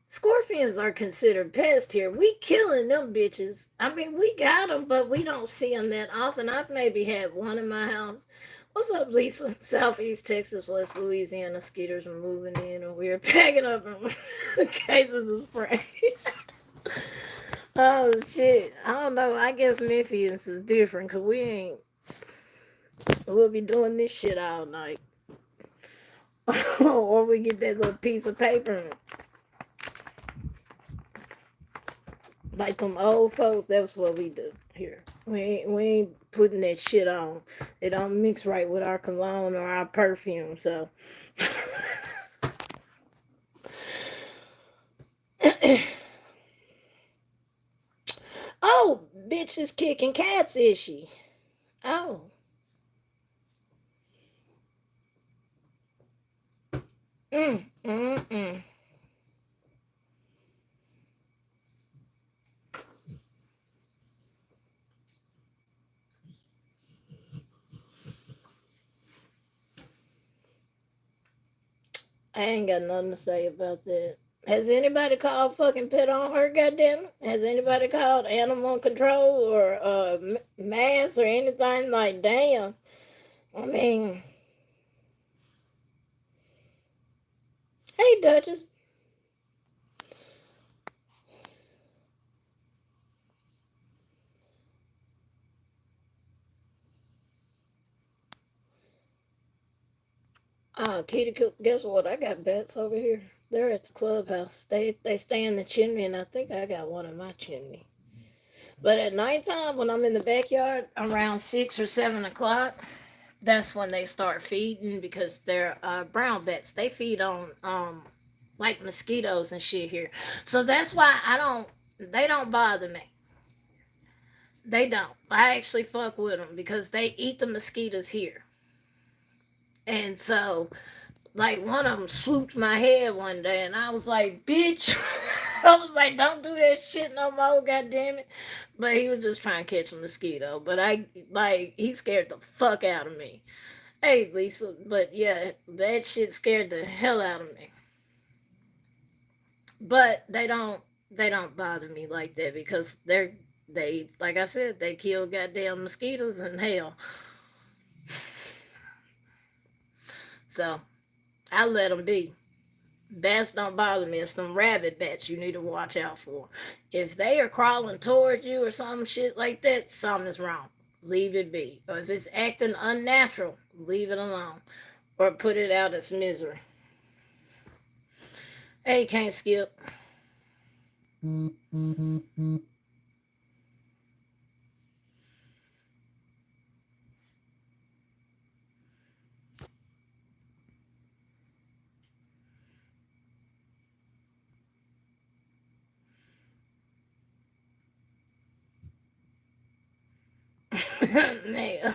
Scorpions are considered pests here. We killing them bitches. I mean, we got them, but we don't see them that often. I've maybe had one in my house. What's up, Lisa? Southeast Texas, West Louisiana. Skeeters are moving in, and we're packing up cases of spray. Oh shit! I don't know. I guess Memphis is different because we ain't. We'll be doing this shit all night, or we get that little piece of paper, like them old folks. That's what we do here. We ain't putting that shit on. It don't mix right with our cologne or our perfume. So. Oh, bitch is kicking cats, is she? Oh. Mm, mm, mm. I ain't got nothing to say about that. Has anybody called fucking pet on her, goddamn it? Has anybody called animal control or mass or anything? Like, damn. I mean, hey, Duchess. Kitty, guess what? I got bats over here. They're at the clubhouse. They stay in the chimney, and I think I got one in my chimney. But at nighttime, when I'm in the backyard around 6 or 7 o'clock, that's when they start feeding because they're brown bats. They feed on like mosquitoes and shit here. So that's why I don't. They don't bother me. They don't. I actually fuck with them because they eat the mosquitoes here. And so, like, one of them swooped my head one day, and I was like, "Bitch!" I was like, "Don't do that shit no more, goddamn it!" But he was just trying to catch a mosquito. But he scared the fuck out of me. Hey, Lisa, but yeah, that shit scared the hell out of me. But they don't bother me like that because they like I said, they kill goddamn mosquitoes and hell. So I let them be. Bats don't bother me. It's some rabbit bats you need to watch out for. If they are crawling towards you or some shit like that, something's wrong. Leave it be. Or if it's acting unnatural, leave it alone. Or put it out as misery. Hey, can't skip. Yeah.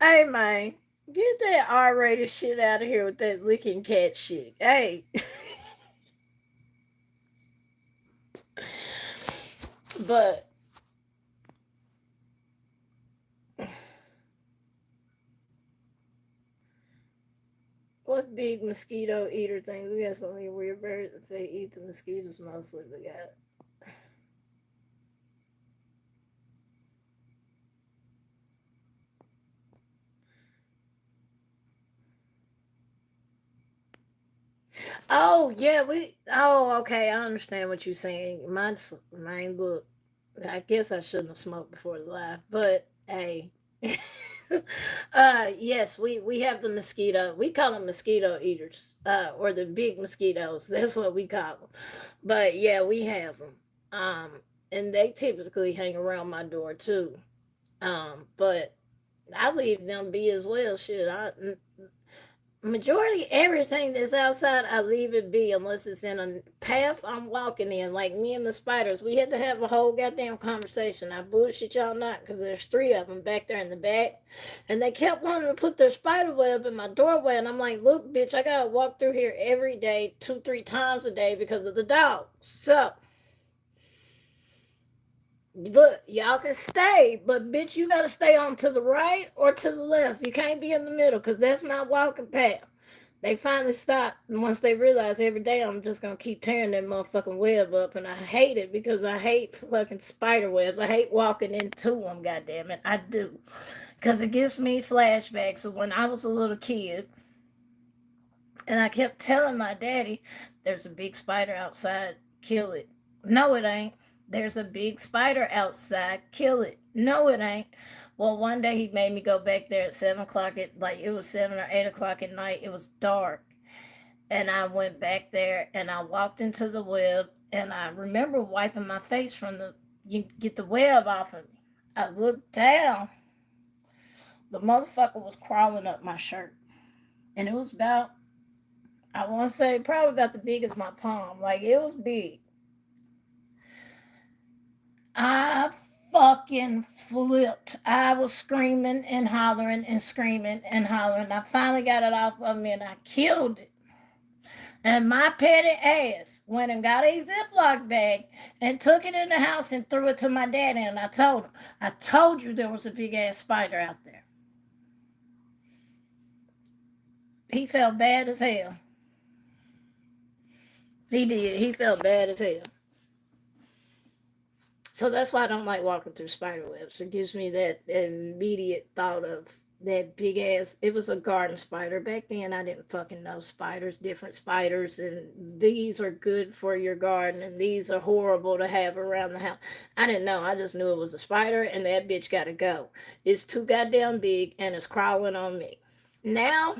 Hey, man. Get that R-rated shit out of here with that licking cat shit. Hey. But what big mosquito eater things? We got so many weird birds that say eat the mosquitoes mostly. We got. Oh yeah, we. Oh okay, I understand what you're saying. Mine. Look, I guess I shouldn't have smoked before the live, but hey. Yes, we have the mosquito. We call them mosquito eaters, or the big mosquitoes. That's what we call them. But yeah, we have them. Um, and they typically hang around my door too. But I leave them be as well. Shit, majority everything that's outside I leave it be unless it's in a path I'm walking in. Like me and the spiders, we had to have a whole goddamn conversation. I bullshit y'all not, because there's three of them back there in the back, and they kept wanting to put their spider web in my doorway, and I'm like, look, bitch, I gotta walk through here every day, 2 3 times a day because of the dog. So look, y'all can stay, but bitch, you gotta stay on to the right or to the left. You can't be in the middle because that's my walking path. They finally stopped, and once they realized every day I'm just gonna keep tearing that motherfucking web up, and I hate it because I hate fucking spider webs. I hate walking into them. Goddamn it, I do, because it gives me flashbacks of when I was a little kid, and I kept telling my daddy, "There's a big spider outside. Kill it." No, it ain't. There's a big spider outside. Kill it. No, it ain't. Well, one day he made me go back there at 7 o'clock at like it was 7 or 8 o'clock at night. It was dark, and I went back there and I walked into the web, and I remember wiping my face from the you get the web off of me. I looked down. The motherfucker was crawling up my shirt, and it was about, I want to say, probably about the big as my palm. Like, it was big. I fucking flipped. I was screaming and hollering and screaming and hollering. I finally got it off of me and I killed it. And my petty ass went and got a Ziploc bag and took it in the house and threw it to my daddy. And I told him, I told you there was a big ass spider out there. He felt bad as hell. He did. He felt bad as hell. So that's why I don't like walking through spider webs. It gives me that immediate thought of that big ass. It was a garden spider. Back then, I didn't fucking know spiders, different spiders, and these are good for your garden, and these are horrible to have around the house. I didn't know. I just knew it was a spider, and that bitch got to go. It's too goddamn big, and it's crawling on me. Now,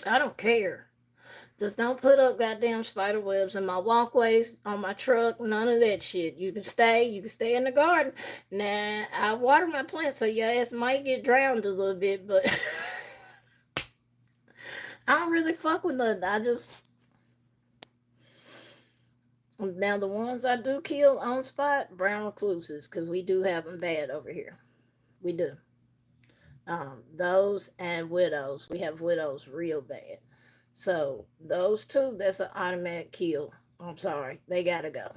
I don't care. Just don't put up goddamn spider webs in my walkways, on my truck, none of that shit. You can stay in the garden. Nah, I water my plants, so your ass might get drowned a little bit, but I don't really fuck with nothing. I just, now the ones I do kill on spot, brown recluses, because we do have them bad over here. We do. Those and widows. We have widows real bad. So those two, that's an automatic kill. I'm sorry, they gotta go.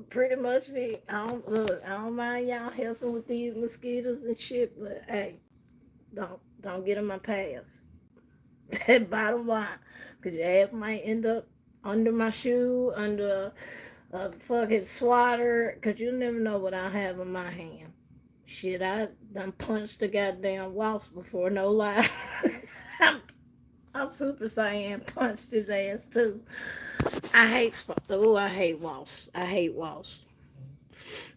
Pretty much be. I don't look. I don't mind y'all helping with these mosquitoes and shit, but hey, don't get in my path. That bottom line, cause your ass might end up under my shoe, under a fucking swatter, cause you never know what I have in my hand. Shit, I done punched the goddamn wasp before, no lie. I'm super saiyan punched his ass too. I hate wasps. I hate wasps.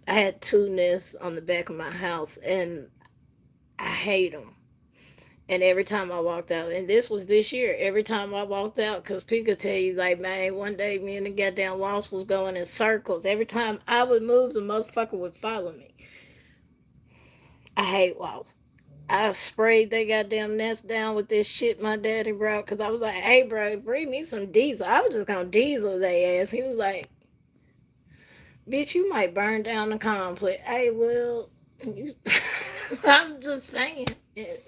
I had two nests on the back of my house, and I hate them. And every time I walked out, and this was this year, every time I walked out, because people tell you, like, man, one day me and the goddamn wasp was going in circles. Every time I would move, the motherfucker would follow me. I hate wasps. I sprayed that goddamn nest down with this shit my daddy brought, because I was like, hey, bro, bring me some diesel. I was just going to diesel their ass. He was like, bitch, you might burn down the complex. Hey, well, you, I'm just saying,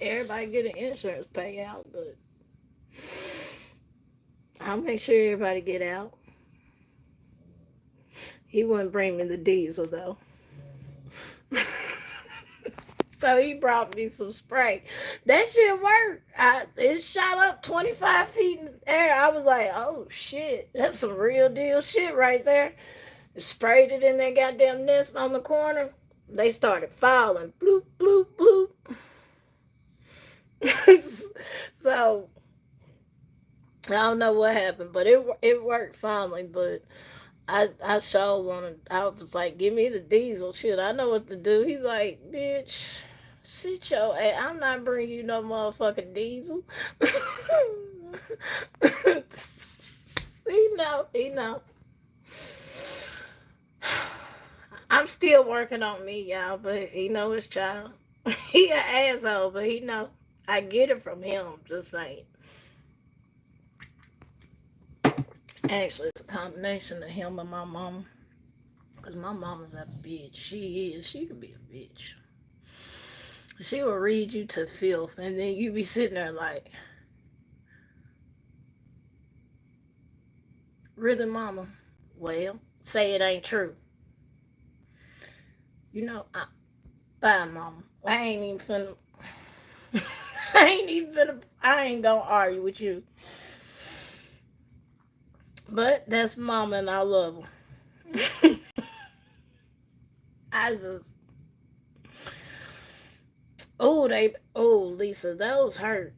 everybody get an insurance payout, but I'll make sure everybody get out. He wouldn't bring me the diesel though. So he brought me some spray. That shit worked. It shot up 25 feet in the air. I was like, oh shit, that's some real deal shit right there. Sprayed it in that goddamn nest on the corner. They started falling. Bloop, bloop, bloop. So I don't know what happened, but it worked finally. But I sure wanted. I was like, give me the diesel shit. I know what to do. He's like, bitch, sit your ass. I'm not bringing you no motherfucking diesel. He know. He know. I'm still working on me, y'all, but he know his child. He an asshole, but he know. I get it from him. Just saying. Actually, it's a combination of him and my mom. Cause my mama's a bitch. She is. She could be a bitch. She will read you to filth, and then you be sitting there like, really, mama? Well, say it ain't true. You know, bye, mama. I ain't even finna. I ain't even finna. I ain't gonna argue with you. But that's mama, and I love her. I just. Oh, they. Oh, Lisa, those hurt.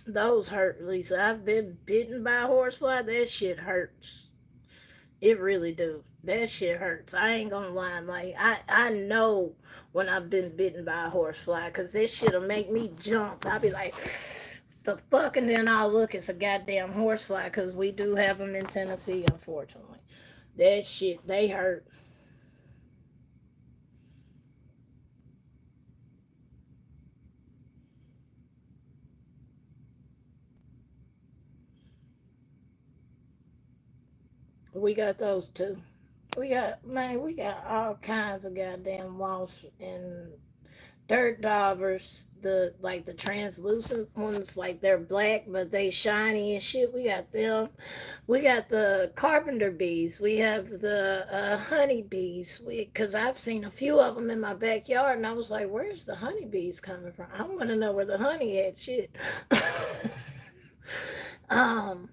Those hurt, Lisa. I've been bitten by a horsefly. That shit hurts. It really do. That shit hurts. I ain't gonna lie. Like I know when I've been bitten by a horsefly, cause this shit'll make me jump. I'll be like, the fuck, and then I'll look. It's a goddamn horsefly, cause we do have them in Tennessee, unfortunately. That shit, they hurt. We got those too. We got all kinds of goddamn wasps and dirt daubers, the translucent ones, like they're black but they shiny and shit. We got them. We got the carpenter bees. We have the honey bees. Because I've seen a few of them in my backyard, and I was like, "Where's the honey bees coming from? I want to know where the honey at." Shit. um,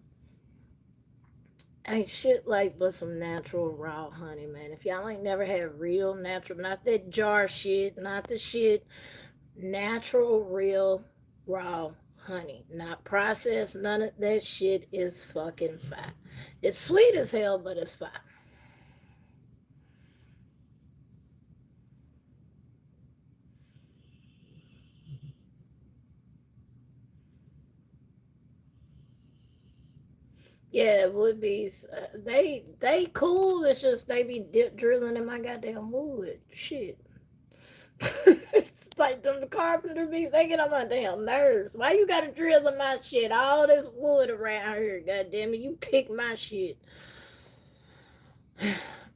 Ain't shit like but some natural raw honey, man. If y'all ain't never had real natural, not that jar shit, not the shit, natural, real, raw honey, not processed, none of that shit is fucking fine. It's sweet as hell, but it's fine. Yeah, wood bees, they cool. It's just they be drilling in my goddamn wood. Shit. It's like them the carpenter bees. They get on my damn nerves. Why you gotta drill in my shit? All this wood around here, goddamn it. You pick my shit.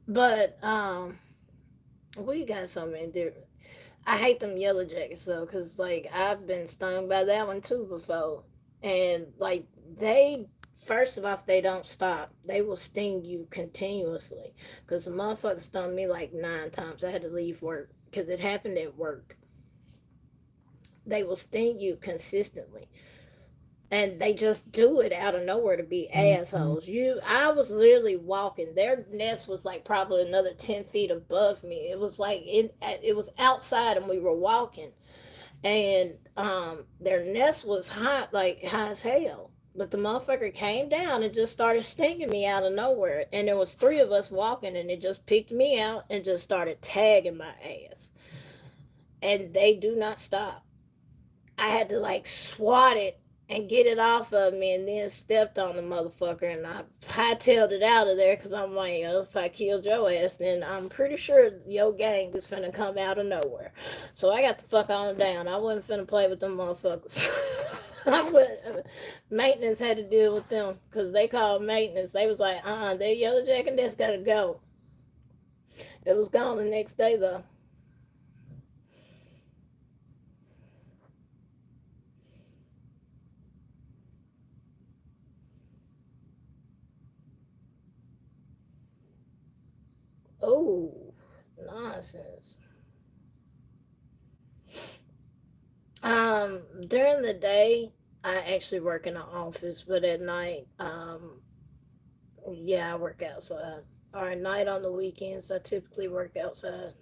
But we got so many different. I hate them yellow jackets though, cause like I've been stung by that one too before, and like they first of all they don't stop. They will sting you continuously. Cause the motherfucker stung me like 9 times. I had to leave work because it happened at work. They will sting you consistently, and they just do it out of nowhere to be assholes. I was literally walking. Their nest was like probably another 10 feet above me. It was like it was outside, and we were walking, and their nest was high, like high as hell. But the motherfucker came down and just started stinging me out of nowhere. And there was three of us walking, and it just picked me out and just started tagging my ass. And they do not stop. I had to like swat it and get it off of me, and then stepped on the motherfucker, and I hightailed it out of there because I'm like, oh, if I killed your ass, then I'm pretty sure your gang is finna come out of nowhere. So I got the fuck on down. I wasn't finna play with them motherfuckers. Maintenance had to deal with them because they called maintenance. They was like, that yellow jacket, that's gotta go. It was gone the next day though. Oh, nonsense. During the day, I actually work in an office, but at night, yeah, I work outside. Or at night on the weekends, I typically work outside.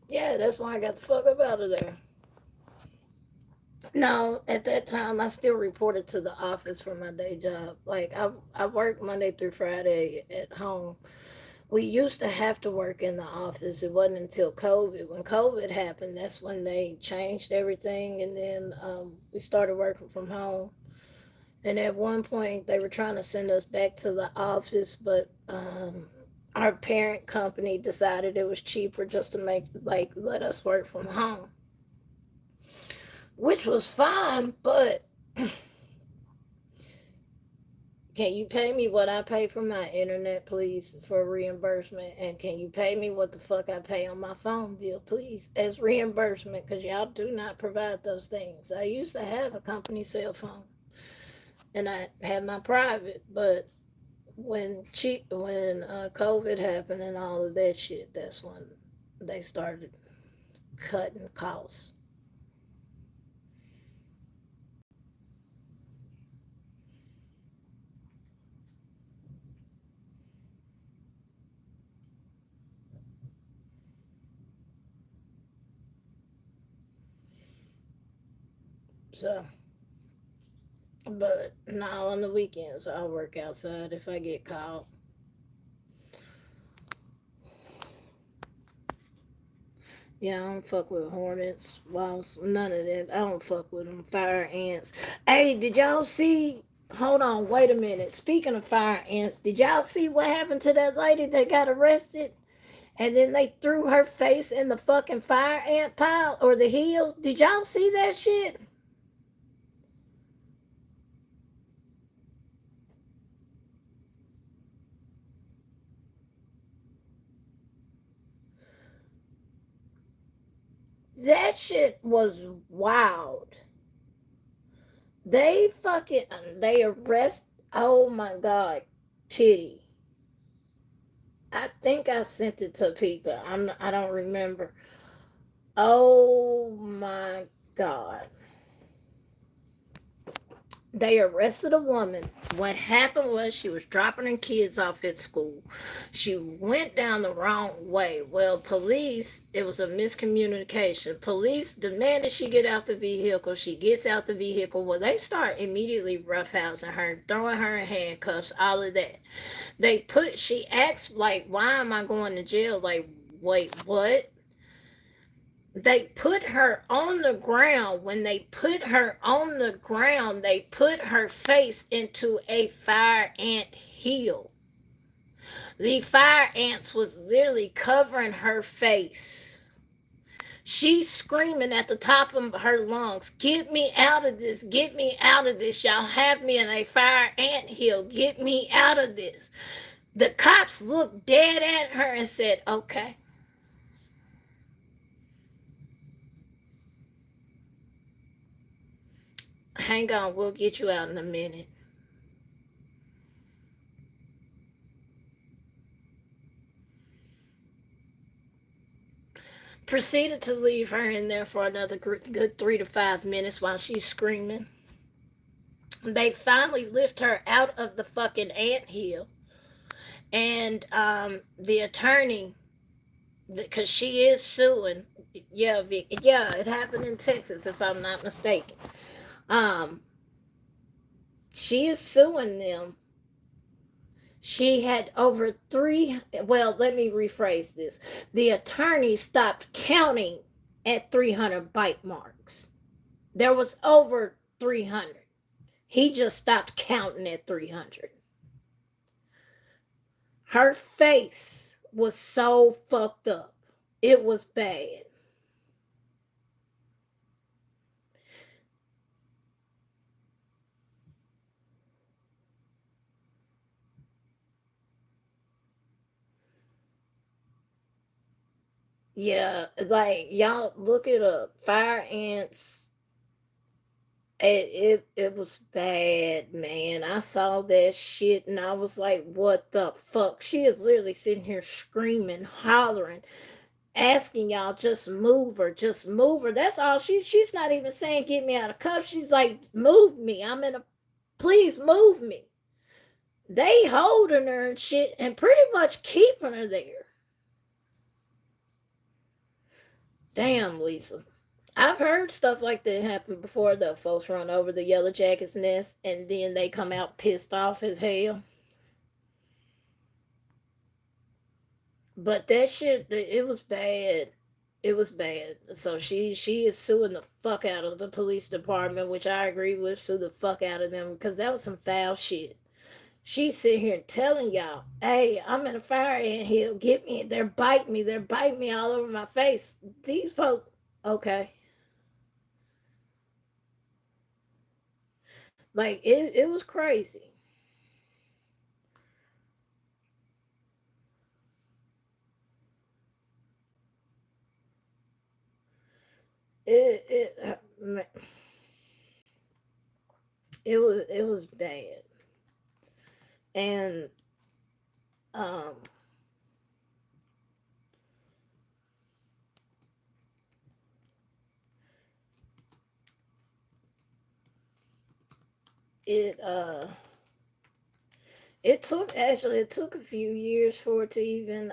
Yeah, that's why I got the fuck up out of there. No, at that time, I still reported to the office for my day job. Like, I work Monday through Friday at home. We used to have to work in the office. It wasn't until COVID. When COVID happened, that's when they changed everything, and then we started working from home. And at one point, they were trying to send us back to the office, but our parent company decided it was cheaper just to make like let us work from home, which was fine. But can you pay me what I pay for my internet, please, for reimbursement? And can you pay me what the fuck I pay on my phone bill, please, as reimbursement? Because y'all do not provide those things. I used to have a company cell phone, and I had my private, but when COVID happened and all of that shit, that's when they started cutting costs. So, but now on the weekends, I'll work outside if I get called. Yeah, I don't fuck with hornets, wasps, none of that. I don't fuck with them. Fire ants. Hey, did y'all see? Hold on, wait a minute. Speaking of fire ants, did y'all see what happened to that lady that got arrested? And then they threw her face in the fucking fire ant pile or the hill. Did y'all see that shit? That shit was wild. They fucking they arrest. Oh my god, Kitty. I think I sent it to Pika. I don't remember. Oh my god. They arrested a woman. What happened was she was dropping her kids off at school. She went down the wrong way. Well, police, it was a miscommunication. Police demanded she get out the vehicle. She gets out the vehicle. Well, they start immediately roughhousing her, throwing her in handcuffs, all of that. She acts like, why am I going to jail? Like, wait, what? They put her on the ground. When they put her on the ground, they put her face into a fire ant hill. The fire ants was literally covering her face. She's screaming at the top of her lungs, get me out of this, get me out of this. Y'all have me in a fire ant hill. Get me out of this. The cops looked dead at her and said, okay. Hang on, we'll get you out in a minute. Proceeded to leave her in there for another good 3 to 5 minutes while she's screaming. They finally lift her out of the fucking anthill. And the attorney, because she is suing, yeah, yeah, it happened in Texas, if I'm not mistaken. Um, she is suing them. She had over well, let me rephrase this. The attorney stopped counting at 300 bite marks. There was over 300. He just stopped counting at 300. Her face was so fucked up. It was bad. Yeah, like y'all look it up. Fire ants. It was bad, man. I saw that shit and I was like, what the fuck? She is literally sitting here screaming, hollering, asking y'all just move her, just move her. That's all she's not even saying get me out of cuffs. She's like, move me. I'm in a please move me. They holding her and shit and pretty much keeping her there. Damn, Lisa. I've heard stuff like that happen before. The folks run over the yellow jacket's nest and then they come out pissed off as hell. But that shit, it was bad. It was bad. So she is suing the fuck out of the police department, which I agree with. Sue the fuck out of them because that was some foul shit. She's sitting here telling y'all, hey, I'm in a fire ant hill. Get me. They're biting me. They're biting me all over my face. These folks, okay. Like, it was crazy. It it was bad. And, um, it, it took a few years for it to even,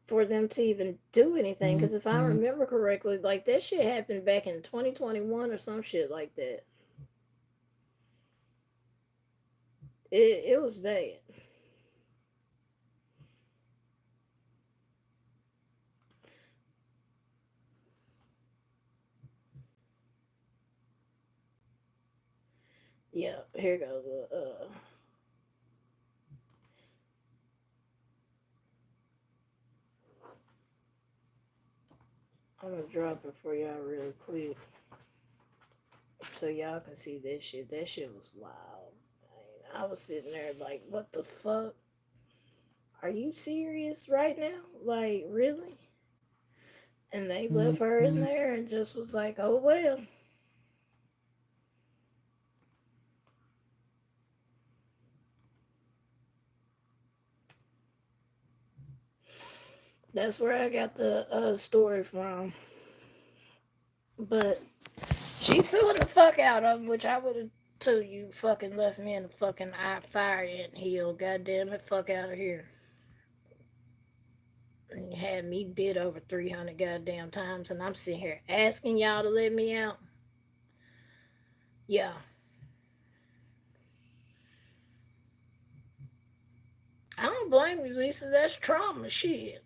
for them to even do anything. Because if I remember correctly, like that shit happened back in 2021 or some shit like that. It was bad. Yeah, here goes. I'm gonna drop it for y'all real quick so y'all can see this shit. That shit was wild. I was sitting there like, what the fuck? Are you serious right now? Like, really? And they left her in there and just was like, oh well. That's where I got the story from. But she's suing the fuck out of him, which I would have too. You fucking left me in the fucking fire ant hill. God damn it, fuck out of here. And you had me bid over 300 goddamn times, and I'm sitting here asking y'all to let me out. Yeah. I don't blame you, Lisa. That's trauma shit.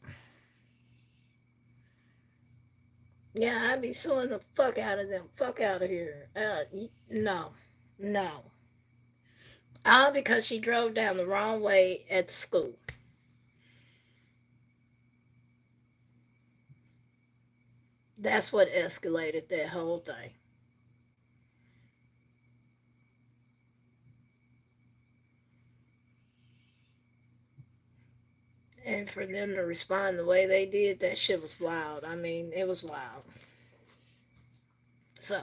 Yeah, I'd be suing the fuck out of them. Fuck out of here. No. No. All because she drove down the wrong way at school. That's what escalated that whole thing. And for them to respond the way they did, that shit was wild. I mean, it was wild. So,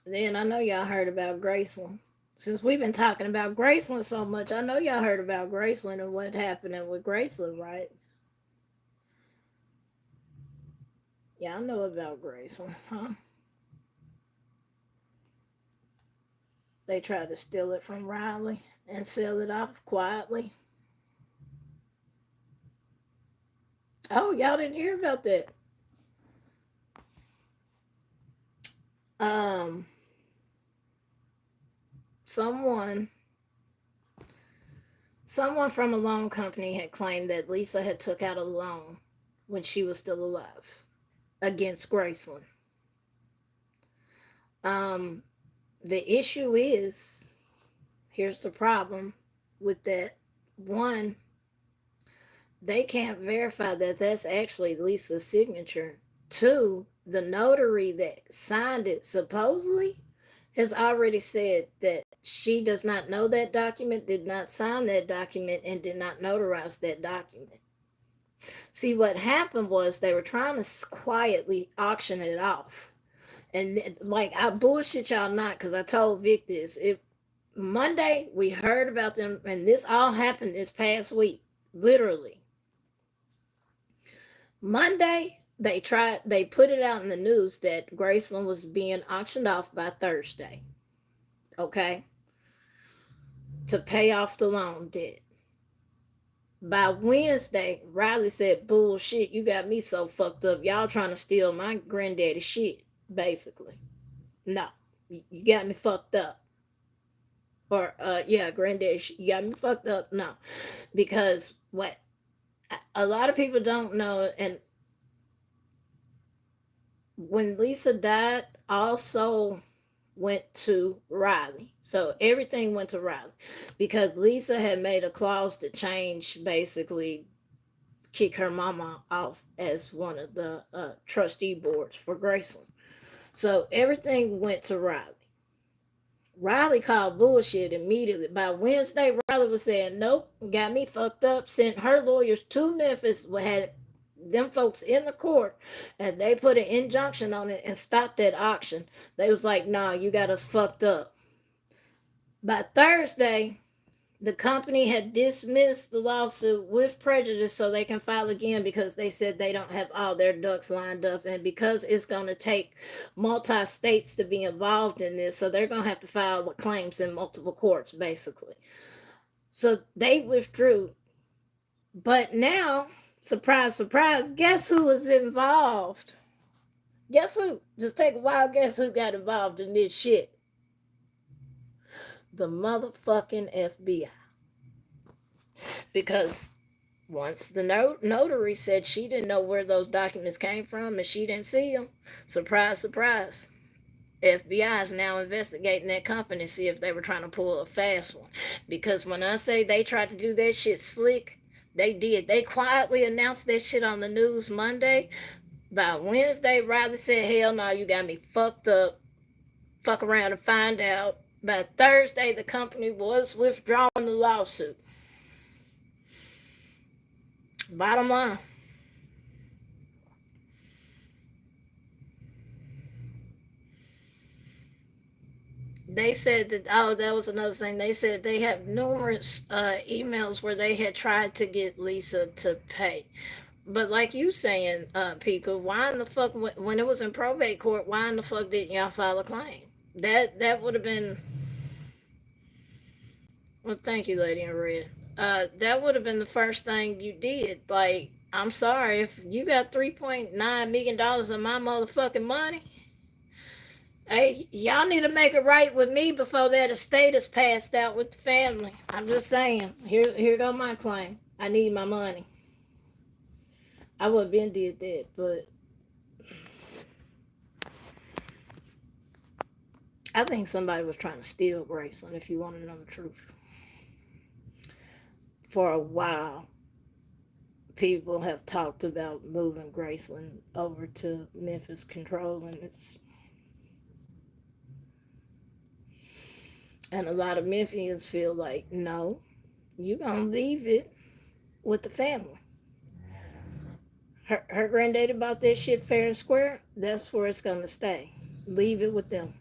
then I know y'all heard about Graceland. Since we've been talking about Graceland so much, I know y'all heard about Graceland and what happening with Graceland, right? Y'all know about Graceland, huh? They tried to steal it from Riley and sell it off quietly. Oh, y'all didn't hear about that. Um, someone Someone from a loan company had claimed that Lisa had took out a loan when she was still alive against Graceland. Um, the issue is, here's the problem with that. One, they can't verify that that's actually Lisa's signature. Two, the notary that signed it supposedly has already said that she does not know that document, did not sign that document, and did not notarize that document. See, what happened was they were trying to quietly auction it off. And like, I bullshit y'all not, because I told Vic this. If Monday we heard about them, and this all happened this past week, literally. Monday, they put it out in the news that Graceland was being auctioned off by Thursday. Okay? To pay off the loan debt. By Wednesday, Riley said, bullshit, you got me so fucked up. Y'all trying to steal my granddaddy shit, basically. No, you got me fucked up. Or, yeah, granddaddy, you got me fucked up. No, because what a lot of people don't know, and when Lisa died, also went to Riley. So everything went to Riley because Lisa had made a clause to change, basically kick her mama off as one of the trustee boards for Graceland. So everything went to Riley. Riley called bullshit immediately. By Wednesday, Riley was saying, nope, got me fucked up, sent her lawyers to Memphis, had them folks in the court, and they put an injunction on it and stopped that auction. They was like, nah, you got us fucked up. By Thursday, the company had dismissed the lawsuit with prejudice so they can file again because they said they don't have all their ducks lined up, and because it's going to take multi-states to be involved in this, so they're going to have to file the claims in multiple courts, basically. So they withdrew. But now, surprise, surprise, guess who was involved? Guess who? Just take a wild guess who got involved in this shit. The motherfucking FBI. Because once the notary said she didn't know where those documents came from and she didn't see them, surprise, surprise, FBI is now investigating that company to see if they were trying to pull a fast one. Because when I say they tried to do that shit slick, They did. They quietly announced that shit on the news Monday. By Wednesday, Riley said, hell no, you got me fucked up. Fuck around and find out. By Thursday, the company was withdrawing the lawsuit. Bottom line. They said that, oh, that was another thing. They said they have numerous emails where they had tried to get Lisa to pay. But like you saying, Pika, why in the fuck, when it was in probate court, why in the fuck didn't y'all file a claim? That would have been, well, thank you, Lady in Red. That would have been the first thing you did. Like, I'm sorry, if you got $3.9 million of my motherfucking money, hey, y'all need to make it right with me before that estate is passed out with the family. I'm just saying. Here go my claim. I need my money. I would have been did that, but I think somebody was trying to steal Graceland, if you want to know the truth. For a while, people have talked about moving Graceland over to Memphis control, and a lot of Memphians feel like, no, you gonna leave it with the family. Her granddaddy bought that shit fair and square. That's where it's gonna stay. Leave it with them.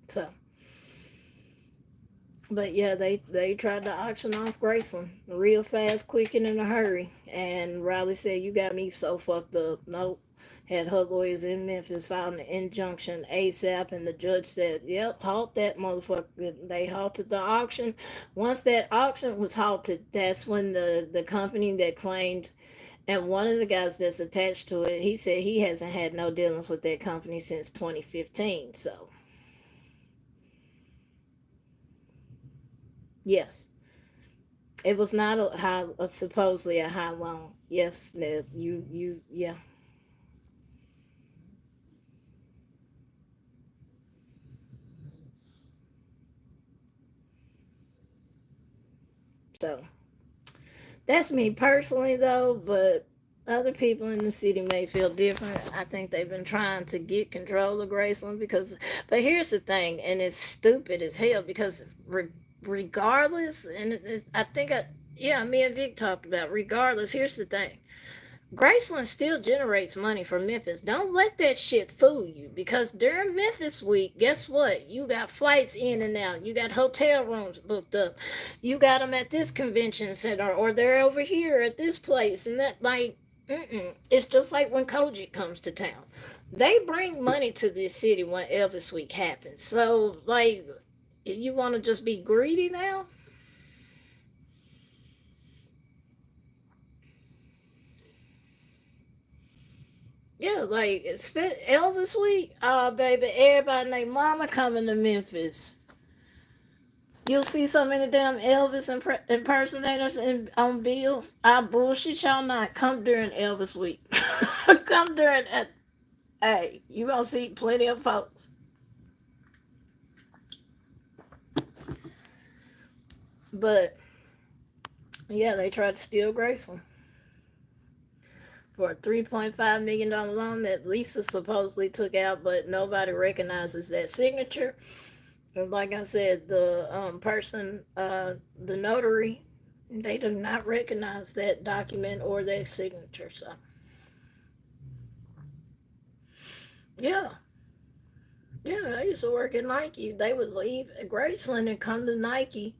So, but yeah, they tried to auction off Graceland real fast, quick, and in a hurry. And Riley said, "You got me so fucked up." Nope. Had her lawyers in Memphis filing an injunction ASAP, and the judge said, "Yep, halt that motherfucker." They halted the auction. Once that auction was halted, that's when the company that claimed, and one of the guys that's attached to it, he said he hasn't had no dealings with that company since 2015. So, yes, it was not a high, supposedly a high loan. Yes, Ned, yeah. So that's me personally, though, but other people in the city may feel different. I think they've been trying to get control of Graceland because, but here's the thing, and it's stupid as hell because regardless, and I think, yeah, me and Vic talked about regardless, here's the thing. Graceland still generates money for Memphis. Don't let that shit fool you because during Memphis week, guess what? You got flights in and out. You got hotel rooms booked up. You got them at this convention center or they're over here at this place and that. Like, it's just like when Kojic comes to town. They bring money to this city when Elvis week happens. So, like, you want to just be greedy now? Yeah, like Elvis week. Oh, baby, everybody named Mama coming to Memphis. You'll see so many damn Elvis impersonators on Bill. I bullshit y'all not. Come during Elvis week. Come during. Hey, you gonna see plenty of folks. But yeah, they tried to steal Graceland for a $3.5 million loan that Lisa supposedly took out, but nobody recognizes that signature. And like I said, the person, the notary, they do not recognize that document or that signature. So, yeah, yeah, I used to work at Nike. They would leave at Graceland and come to Nike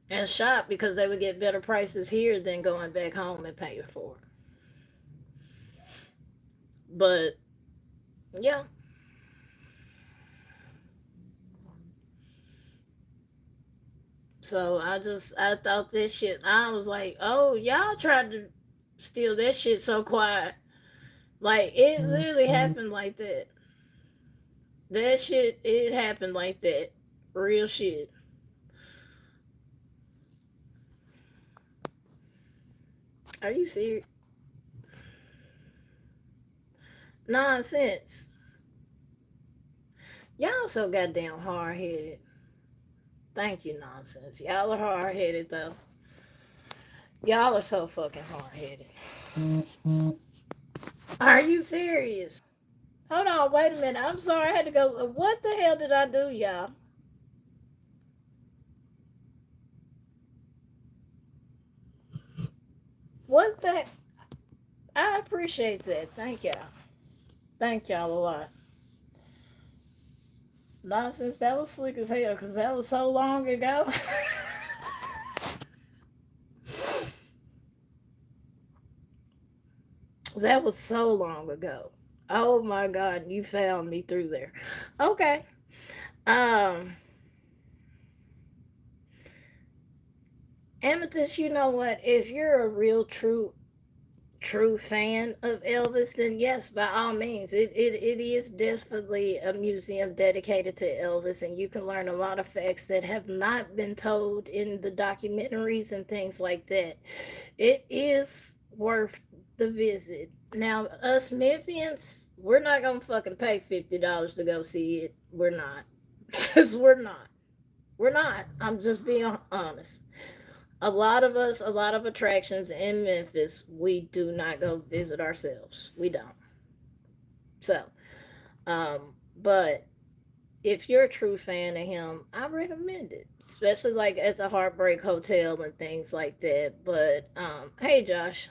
and shop because they would get better prices here than going back home and paying for it. But yeah, so I thought this shit. I was like, oh, y'all tried to steal that shit so quiet. Like it literally happened like that. That shit, it happened like that. Real shit. Are you serious? Nonsense. Y'all so goddamn hard headed. Thank you, nonsense. Y'all are hard headed though. Y'all are so fucking hard headed. Are you serious? Hold on, wait a minute. I'm sorry, I had to go. What the hell did I do, y'all? What the? I appreciate that. Thank y'all. Thank y'all a lot. Nonsense, that was slick as hell because that was so long ago. That was so long ago. Oh my God, you found me through there. Okay. Um, Amethyst, you know what? If you're a real true fan of Elvis, then yes, by all means, it is definitely a museum dedicated to Elvis, and you can learn a lot of facts that have not been told in the documentaries and things like that. It is worth the visit. Now, us Memphians, we're not gonna fucking pay $50 to go see it. We're not. Because we're not. We're not. I'm just being honest. A lot of us, a lot of attractions in Memphis, we do not go visit ourselves. We don't. So, but if you're a true fan of him, I recommend it, especially like at the Heartbreak Hotel and things like that. But hey, Josh,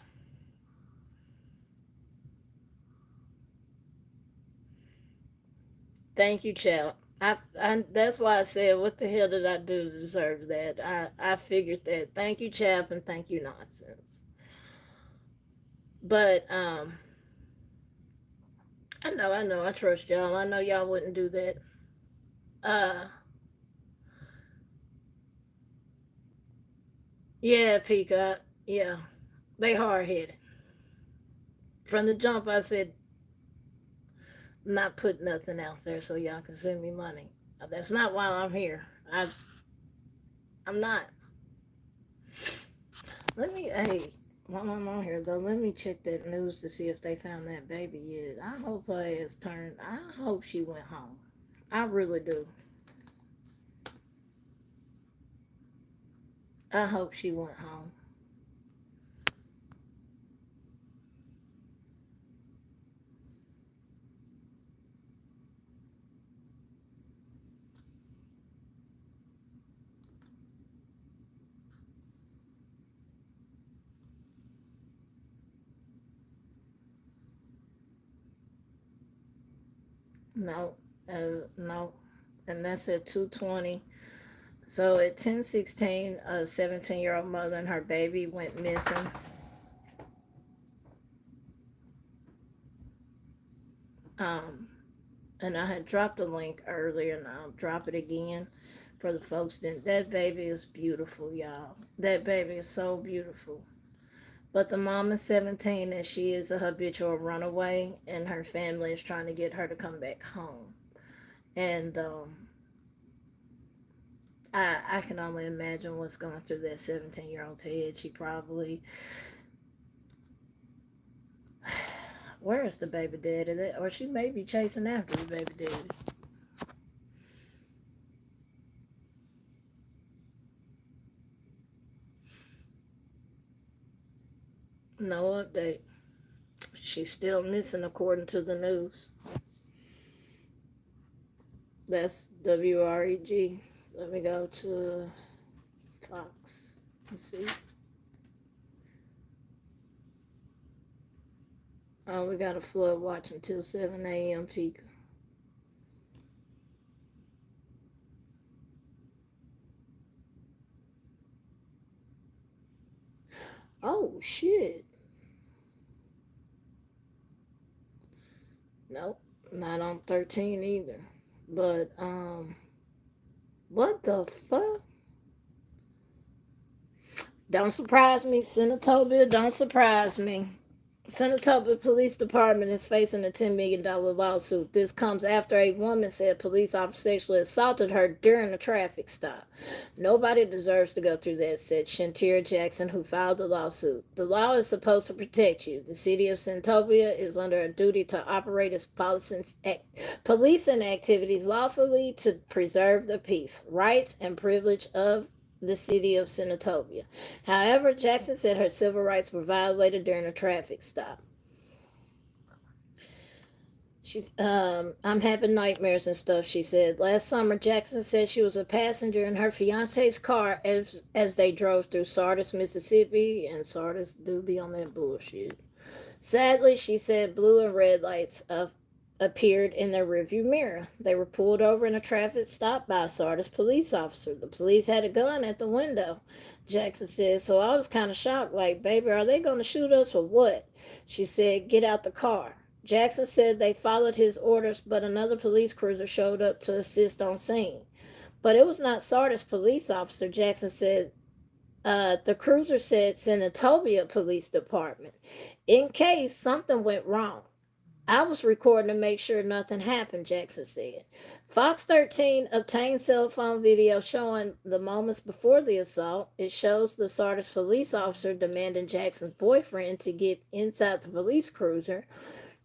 thank you, Chow. That's why I said, what the hell did I do to deserve that? I figured that. Thank you, Chap, and thank you, nonsense. But I know, I trust y'all. I know y'all wouldn't do that. Uh, yeah, Peacock. Yeah, they hard headed. From the jump, I said not put nothing out there so y'all can send me money. That's not why I'm here. I'm not. Let me. Hey, while I'm on here though, let me check that news to see if they found that baby yet. I hope her ass turned. I hope she went home. I really do. I hope she went home. No, no, and that's at 2:20. So at 10:16, a 17-year-old mother and her baby went missing. Um, and I had dropped a link earlier, and I'll drop it again for the folks. That baby is beautiful, y'all. That baby is so beautiful. But the mom is 17, and she is a habitual runaway, and her family is trying to get her to come back home. And I can only imagine what's going through that 17-year-old's head. She probably, where is the baby daddy? Or she may be chasing after the baby daddy. No update. She's still missing according to the news. That's WREG. Let me go to Fox. Let's see. Oh, we got a flood watch until 7 a.m. peak. Oh, shit. Nope. Not on 13 either. But, what the fuck? Don't surprise me, Senatobia. Don't surprise me. Senatobia Police Department is facing a $10 million lawsuit. This comes after a woman said police officer sexually assaulted her during a traffic stop. Nobody deserves to go through that, said Shantira Jackson, who filed the lawsuit. The law is supposed to protect you. The city of Senatobia is under a duty to operate its policing activities lawfully to preserve the peace, rights, and privilege of the city of Senatobia. However, Jackson said her civil rights were violated during a traffic stop. I'm having nightmares and stuff, she said. Last summer, Jackson said she was a passenger in her fiance's car as they drove through Sardis, Mississippi, and Sardis do be on that bullshit. Sadly, she said blue and red lights appeared in their rearview mirror. They were pulled over in a traffic stop by a Sardis police officer. The police had a gun at the window, Jackson said, so I was kind of shocked, like, baby, are they going to shoot us or what? She said, get out the car. Jackson said they followed his orders, but another police cruiser showed up to assist on scene. But it was not Sardis police officer, Jackson said. The cruiser said Senatobia Police Department. In case something went wrong. I was recording to make sure nothing happened, Jackson said. Fox 13 obtained cell phone video showing the moments before the assault. It shows the Sardis police officer demanding Jackson's boyfriend to get inside the police cruiser.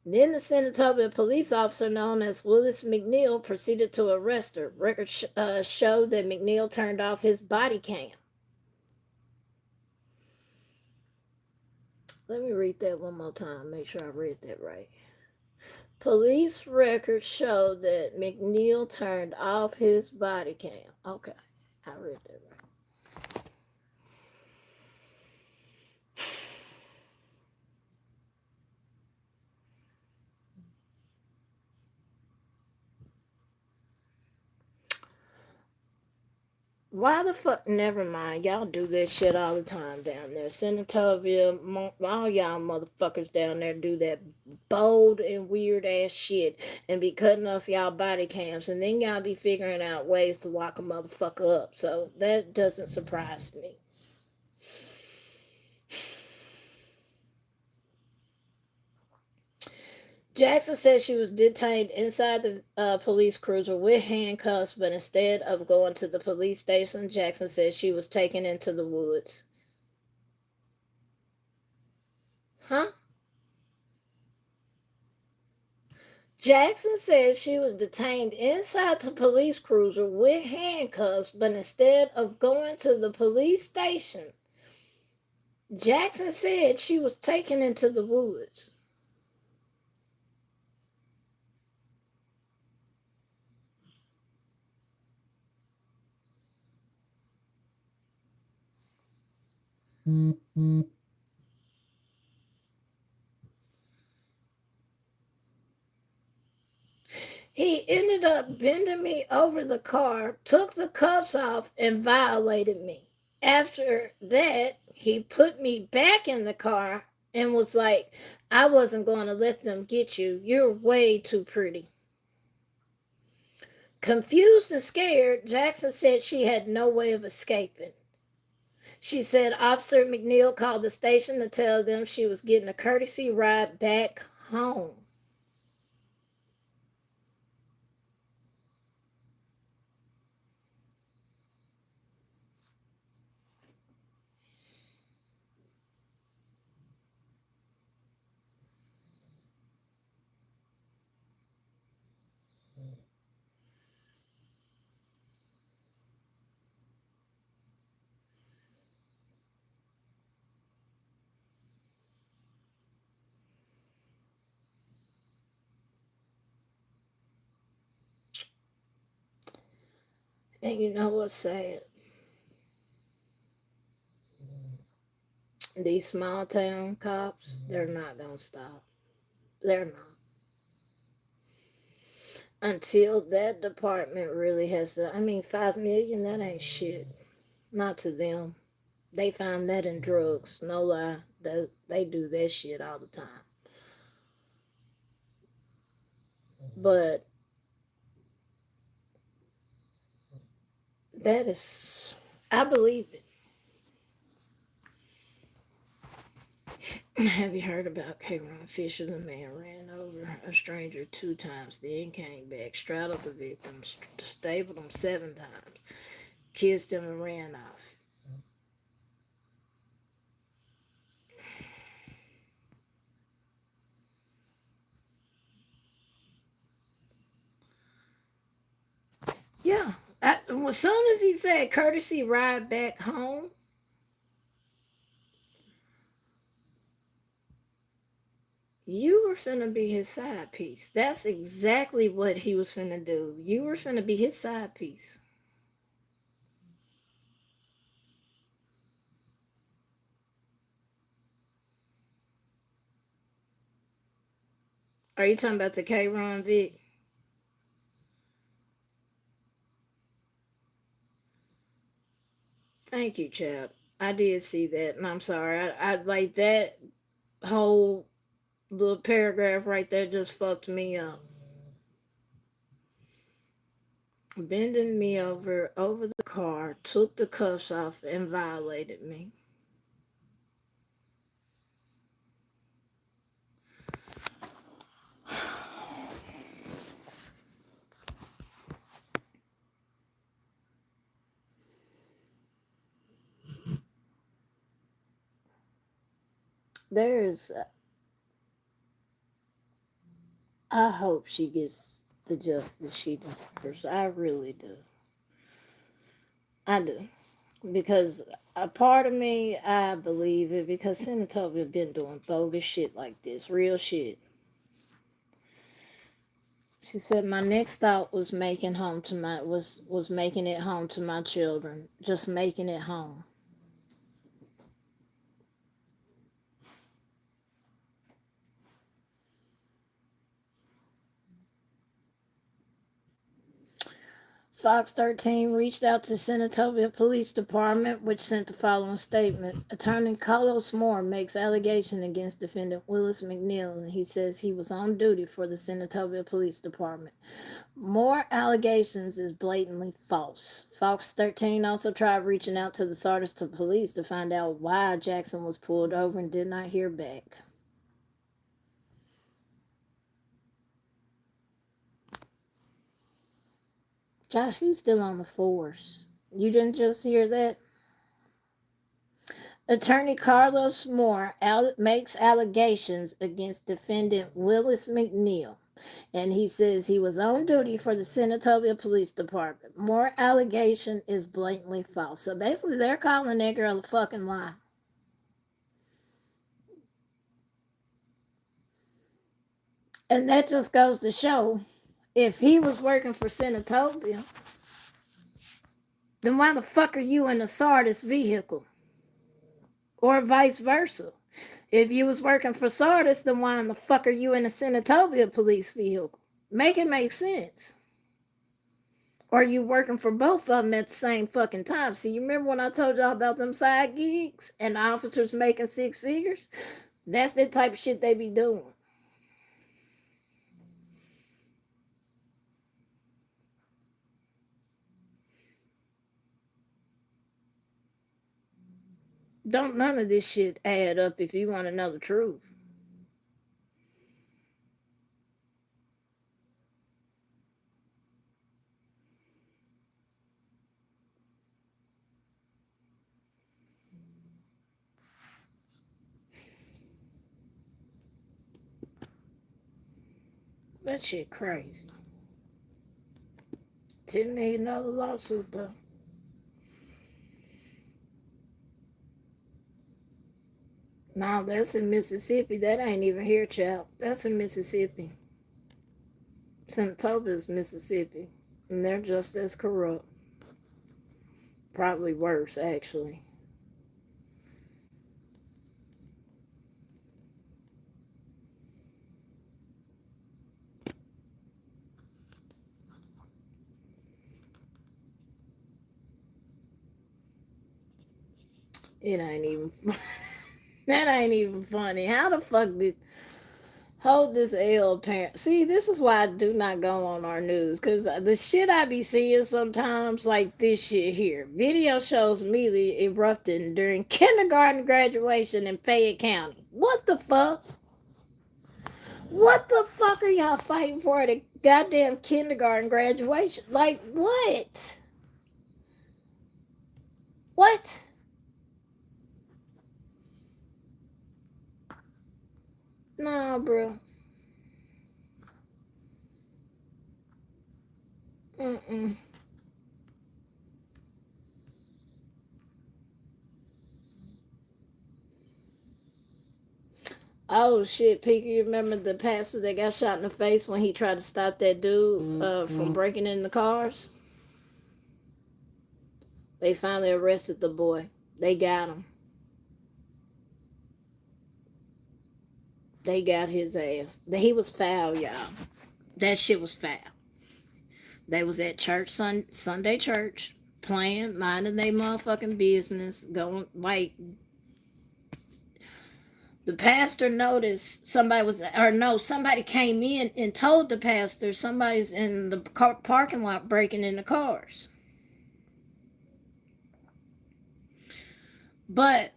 Then the Senatobia police officer, known as Willis McNeil, proceeded to arrest her. Records showed that McNeil turned off his body cam. Let me read that one more time, make sure I read that right. Police records show that McNeil turned off his body cam. Okay, I read that right. Why the fuck? Never mind. Y'all do that shit all the time down there. Senatobia, all y'all motherfuckers down there do that bold and weird ass shit and be cutting off y'all body cams, and then y'all be figuring out ways to lock a motherfucker up. So that doesn't surprise me. Jackson said she was detained inside the police cruiser with handcuffs, but instead of going to the police station, Jackson said she was taken into the woods. Huh? Jackson said she was detained inside the police cruiser with handcuffs, but instead of going to the police station, Jackson said she was taken into the woods. He ended up bending me over the car, took the cuffs off, and violated me. After that, he put me back in the car and was like, I wasn't going to let them get you. You're way too pretty. Confused and scared, Jackson said she had no way of escaping. She said Officer McNeil called the station to tell them she was getting a courtesy ride back home. And you know what's sad? These small town cops, they're not going to stop. They're not. Until that department really has to, I mean, 5 million, that ain't shit. Not to them. They find that in drugs. No lie. They do that shit all the time. But that is, I believe it. Have you heard about K-Ron Fisher? The man ran over a stranger 2 times, then came back, straddled the victim, stabled him 7 times, kissed him, and ran off. Yeah. As soon as he said courtesy ride back home, you were finna be his side piece. That's exactly what he was finna do. You were finna be his side piece. Are you talking about the K. Ron Vic? Thank you, Chad. I did see that, and I'm sorry. I like that whole little paragraph right there just fucked me up. Bending me over the car, took the cuffs off, and violated me. There's, I hope she gets the justice she deserves. I really do. I do. Because a part of me, I believe it because Senatobia been doing bogus shit like this, real shit. She said my next thought was making home to my was making it home to my children, just making it home. Fox 13 reached out to Senatobia Police Department, which sent the following statement. Attorney Carlos Moore makes allegation against defendant Willis McNeil, and he says he was on duty for the Senatobia Police Department. More allegations is blatantly false. Fox 13 also tried reaching out to the Sardis police to find out why Jackson was pulled over and did not hear back. Josh, he's still on the force. You didn't just hear that? Attorney Carlos Moore makes allegations against defendant Willis McNeil, and he says he was on duty for the Senatobia Police Department. More allegation is blatantly false. So basically, they're calling that girl a fucking lie. And that just goes to show if he was working for Senatobia, then why the fuck are you in a Sardis vehicle? Or vice versa. If you was working for Sardis, then why in the fuck are you in a Senatobia police vehicle? Make it make sense. Or you working for both of them at the same fucking time? See, you remember when I told y'all about them side gigs and the officers making 6 figures? That's the type of shit they be doing. Don't none of this shit add up if you want to know the truth. That shit crazy. $10 million lawsuit though. No, that's in Mississippi. That ain't even here, child. That's in Mississippi. Senatobia is Mississippi. And they're just as corrupt. Probably worse, actually. It ain't even that ain't even funny. How the fuck did Hold this L, parent. See, this is why I do not go on our news, because the shit I be seeing sometimes, like this shit here. Video shows immediately erupting during kindergarten graduation in Fayette County. What the fuck? What the fuck are y'all fighting for at a goddamn kindergarten graduation? Like, what? What? Nah, bro. Mm-mm. Oh shit, Peaky, you remember the pastor that got shot in the face when he tried to stop that dude from breaking in the cars? They finally arrested the boy. They got him. They got his ass. He was foul, y'all. That shit was foul. They was at church, Sunday church, playing, minding their motherfucking business, going like the pastor noticed somebody was, or no, somebody came in and told the pastor somebody's in the parking lot breaking in the cars. But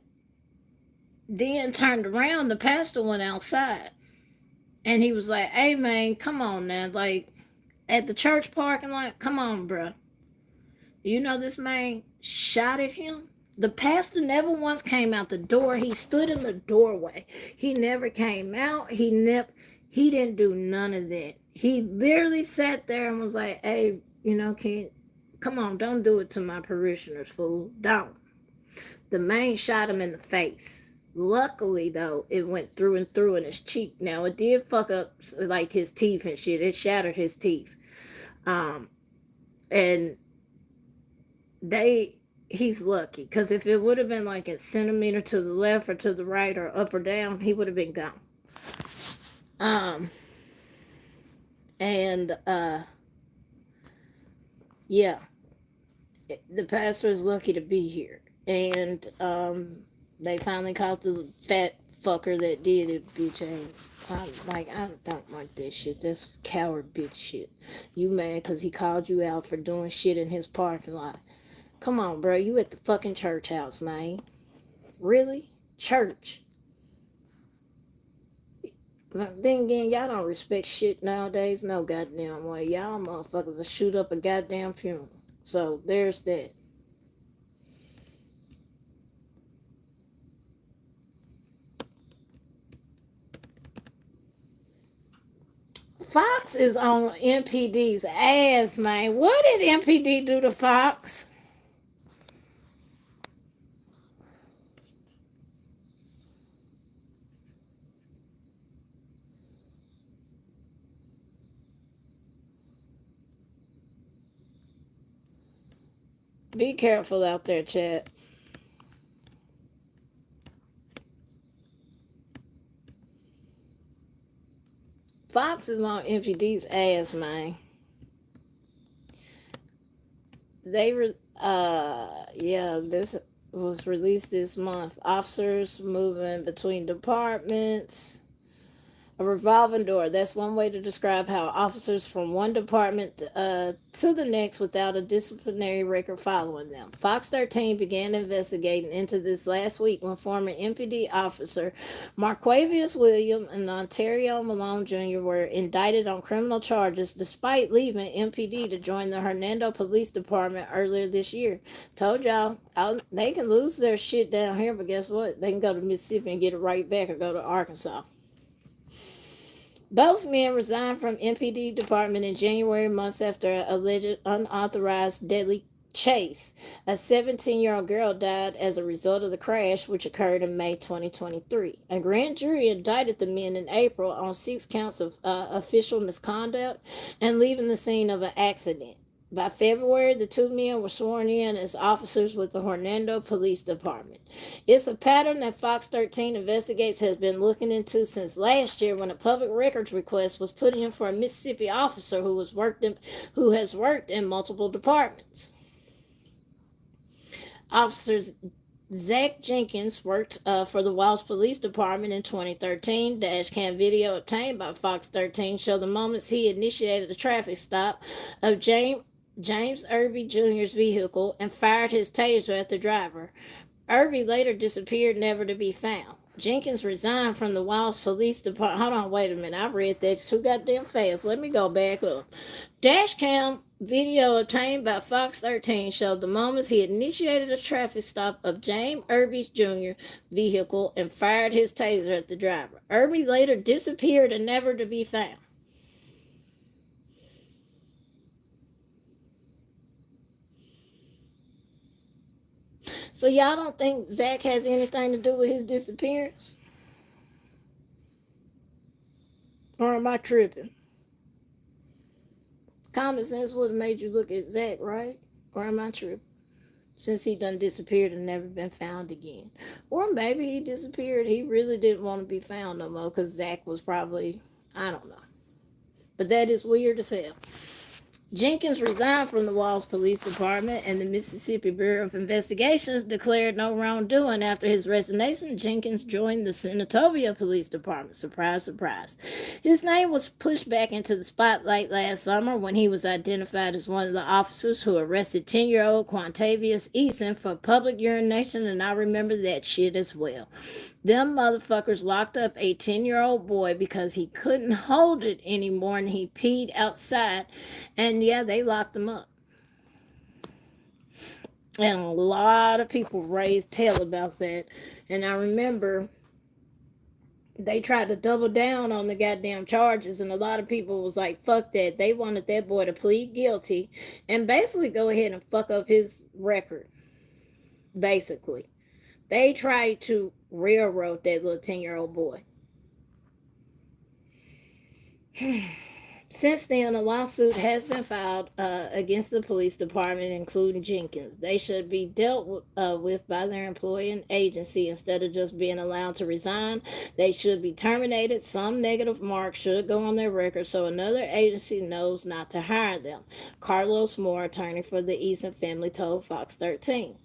then turned around, the pastor went outside and he was like, "Hey man, come on now, like at the church parking lot, come on, bro. You know this man shot at him." The pastor never once came out the door. He stood in the doorway. He never came out. He didn't do none of that. He literally sat there and was like, "Hey, come on, don't do it to my parishioners, fool. Don't." The man shot him in the face. Luckily, though, it went through and through in his cheek. Now, it did fuck up, like, his teeth and shit. It shattered his teeth. And he's lucky. Because if it would have been, like, a centimeter to the left or to the right or up or down, he would have been gone. Yeah. The pastor is lucky to be here. And they finally caught the fat fucker that did it, bitch ass. I don't like this shit. That's coward bitch shit. You mad because he called you out for doing shit in his parking lot. Come on, bro. You at the fucking church house, man. Really? Church. Then again, y'all don't respect shit nowadays. No goddamn way. Y'all motherfuckers will shoot up a goddamn funeral. So there's that. Fox is on MPD's ass, man. What did MPD do to Fox? Be careful out there, chat. Fox is on MPD's ass, man. This was released this month. Officers moving between departments. A revolving door. That's one way to describe how officers from one department to the next without a disciplinary record following them. Fox 13 began investigating into this last week when former MPD officer Marquavius William and Ontario Malone Jr. were indicted on criminal charges despite leaving MPD to join the Hernando Police Department earlier this year. Told y'all, they can lose their shit down here, but guess what? They can go to Mississippi and get it right back or go to Arkansas. Both men resigned from MPD department in January, months after an alleged unauthorized deadly chase. A 17-year-old girl died as a result of the crash, which occurred in May 2023. A grand jury indicted the men in April on 6 counts of official misconduct and leaving the scene of an accident. By February, the two men were sworn in as officers with the Hernando Police Department. It's a pattern that Fox 13 Investigates has been looking into since last year when a public records request was put in for a Mississippi officer who has worked in multiple departments. Officers Zach Jenkins worked for the Walsh Police Department in 2013. Dashcam video obtained by Fox 13 showed the moments he initiated a traffic stop of James Irby Jr.'s vehicle and fired his taser at the driver. Irby later disappeared, never to be found. Jenkins resigned from the Walsh Police Department. Hold on, wait a minute. I read that too goddamn fast. Let me go back up. Dashcam video obtained by Fox 13 showed the moments he initiated a traffic stop of James Irby Jr. vehicle and fired his taser at the driver. Irby later disappeared and never to be found. So y'all don't think Zach has anything to do with his disappearance? Or am I tripping? Common sense would have made you look at Zach, right? Or am I tripping? Since he done disappeared and never been found again. Or maybe he disappeared. He really didn't want to be found no more because Zach was probably, I don't know. But that is weird as hell. Jenkins resigned from the Walsh Police Department, and the Mississippi Bureau of Investigations declared no wrongdoing. After his resignation, Jenkins joined the Senatobia Police Department. Surprise, surprise. His name was pushed back into the spotlight last summer when he was identified as one of the officers who arrested 10-year-old Quantavious Eason for public urination, and I remember that shit as well. Them motherfuckers locked up a 10-year-old boy because he couldn't hold it anymore and he peed outside. And yeah, they locked him up. And a lot of people raised hell about that. And I remember they tried to double down on the goddamn charges, and a lot of people was like, fuck that. They wanted that boy to plead guilty and basically go ahead and fuck up his record. Basically. They tried to railroad that little 10-year-old boy. Since then, a lawsuit has been filed against the police department, including Jenkins. They should be dealt with by their employing agency instead of just being allowed to resign. They should be terminated. Some negative marks should go on their record so another agency knows not to hire them. Carlos Moore, attorney for the Eason family, told Fox 13.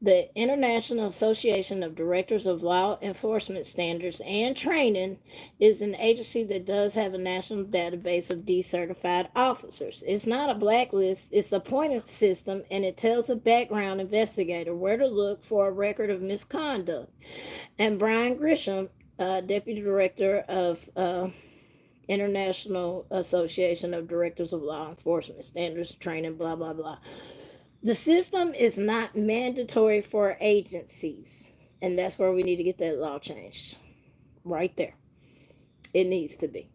The International Association of Directors of Law Enforcement Standards and Training is an agency that does have a national database of decertified officers. It's not a blacklist, it's a pointing system, and it tells a background investigator where to look for a record of misconduct. And Brian Grisham, Deputy Director of International Association of Directors of Law Enforcement Standards, Training, blah, blah, blah. The system is not mandatory for agencies, and that's where we need to get that law changed. Right there. It needs to be.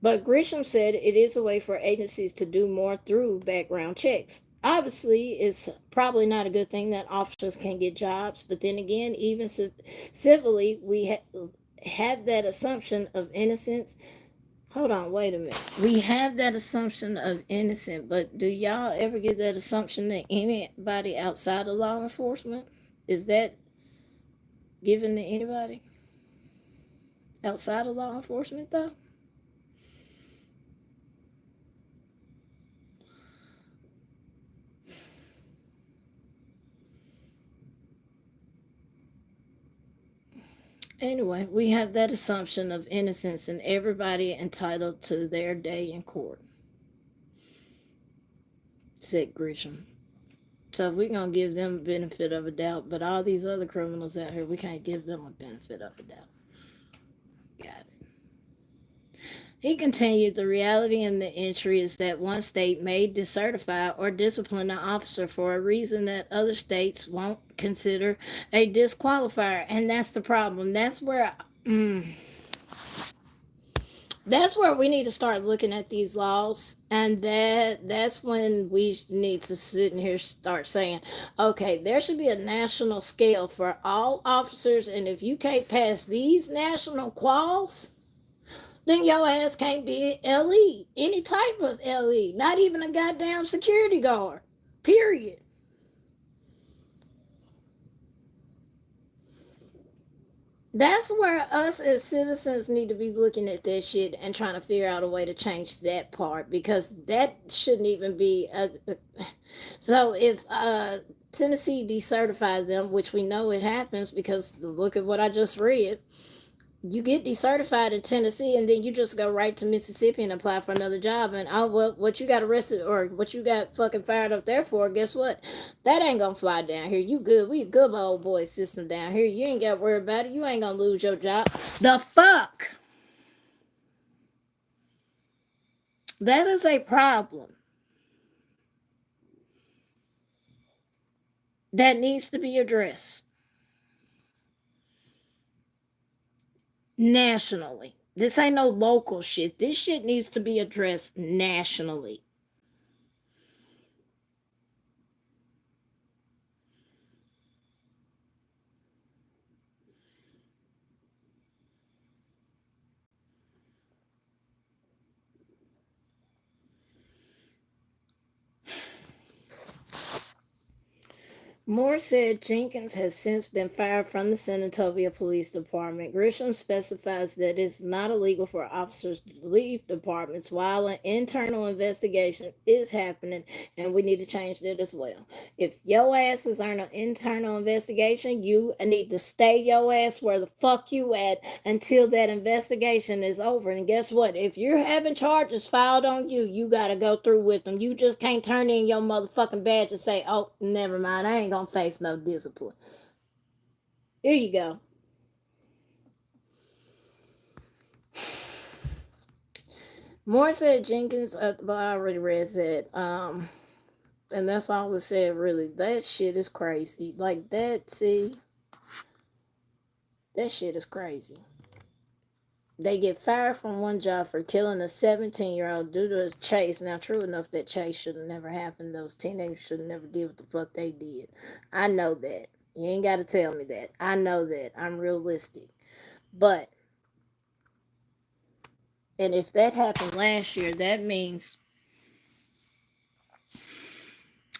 But Grisham said it is a way for agencies to do more through background checks. Obviously, it's probably not a good thing that officers can get jobs, but then again, even civilly, we have that assumption of innocence. Hold on, wait a minute. We have that assumption of innocent, but do y'all ever get that assumption that anybody outside of law enforcement? Is that given to anybody outside of law enforcement, though? Anyway, we have that assumption of innocence and everybody entitled to their day in court, said Grisham. So we're going to give them a benefit of a doubt, but all these other criminals out here, we can't give them a benefit of a doubt. Got it. He continued, the reality in the entry is that one state may decertify or discipline an officer for a reason that other states won't consider a disqualifier. And that's the problem. That's where we need to start looking at these laws, and that's when we need to sit in here start saying, okay, there should be a national scale for all officers, and if you can't pass these national quals, then your ass can't be LE, any type of LE, not even a goddamn security guard, period. That's where us as citizens need to be looking at that shit and trying to figure out a way to change that part, because that shouldn't even be so if Tennessee decertifies them, which we know it happens because look at what I just read. You get decertified in Tennessee and then you just go right to Mississippi and apply for another job. And oh, well, what you got arrested or what you got fucking fired up there for, guess what? That ain't gonna fly down here. You good. We good old boy system down here. You ain't got to worry about it. You ain't gonna lose your job. The fuck? That is a problem that needs to be addressed nationally. This ain't no local shit. This shit needs to be addressed nationally. Moore said Jenkins has since been fired from the Senatobia Police Department. Grisham specifies that it's not illegal for officers to leave departments while an internal investigation is happening, and we need to change that as well. If your ass is on an internal investigation, you need to stay your ass where the fuck you at until that investigation is over. And guess what? If you're having charges filed on you, you gotta go through with them. You just can't turn in your motherfucking badge and say, "Oh, never mind, I ain't gonna face no discipline." Here you go. Moore said Jenkins, but I already read that. And that's all it said. Really, that shit is crazy. Like that. See, that shit is crazy. They get fired from one job for killing a 17-year-old due to a chase. Now, true enough, that chase should have never happened. Those teenagers should have never did what the fuck they did. I know that. You ain't got to tell me that. I know that. I'm realistic. But, and if that happened last year, that means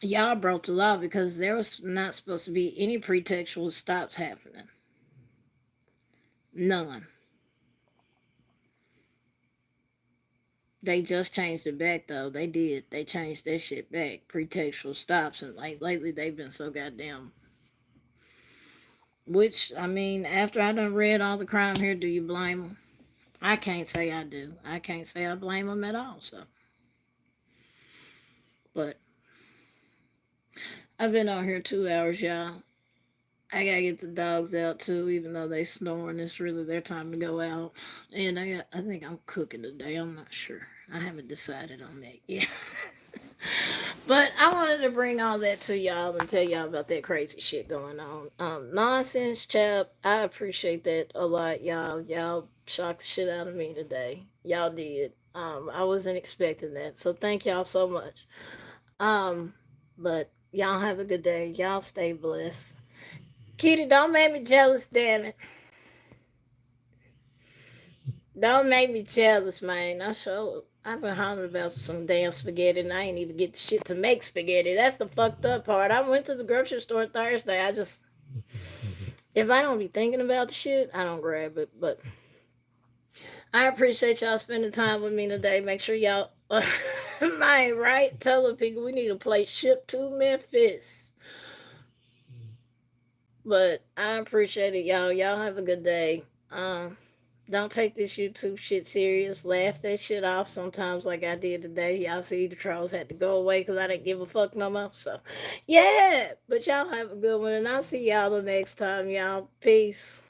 y'all broke the law because there was not supposed to be any pretextual stops happening. None. They just changed it back though. They did. They changed that shit back. Pretextual stops, and like lately they've been so goddamn. Which I mean, after I done read all the crime here, do you blame them? I can't say I do. I can't say I blame them at all. So, but I've been on here 2 hours, y'all. I gotta get the dogs out too, even though they snoring. It's really their time to go out, and I think I'm cooking today. I'm not sure. I haven't decided on that yet. But I wanted to bring all that to y'all and tell y'all about that crazy shit going on. Nonsense, chap. I appreciate that a lot, y'all. Y'all shocked the shit out of me today. Y'all did. I wasn't expecting that, so thank y'all so much. Um, but y'all have a good day. Y'all stay blessed. Kitty, don't make me jealous, damn it. Don't make me jealous, man. I've been hollering about some damn spaghetti and I ain't even get the shit to make spaghetti. That's the fucked up part. I went to the grocery store Thursday. If I don't be thinking about the shit, I don't grab it. But I appreciate y'all spending time with me today. Make sure y'all, mind right? Tell the people we need a plate shipped to Memphis. But I appreciate it, y'all. Y'all have a good day. Don't take this YouTube shit serious. Laugh that shit off sometimes, like I did today. Y'all see the trolls had to go away because I didn't give a fuck no more. So, yeah. But y'all have a good one, and I'll see y'all the next time, y'all. Peace.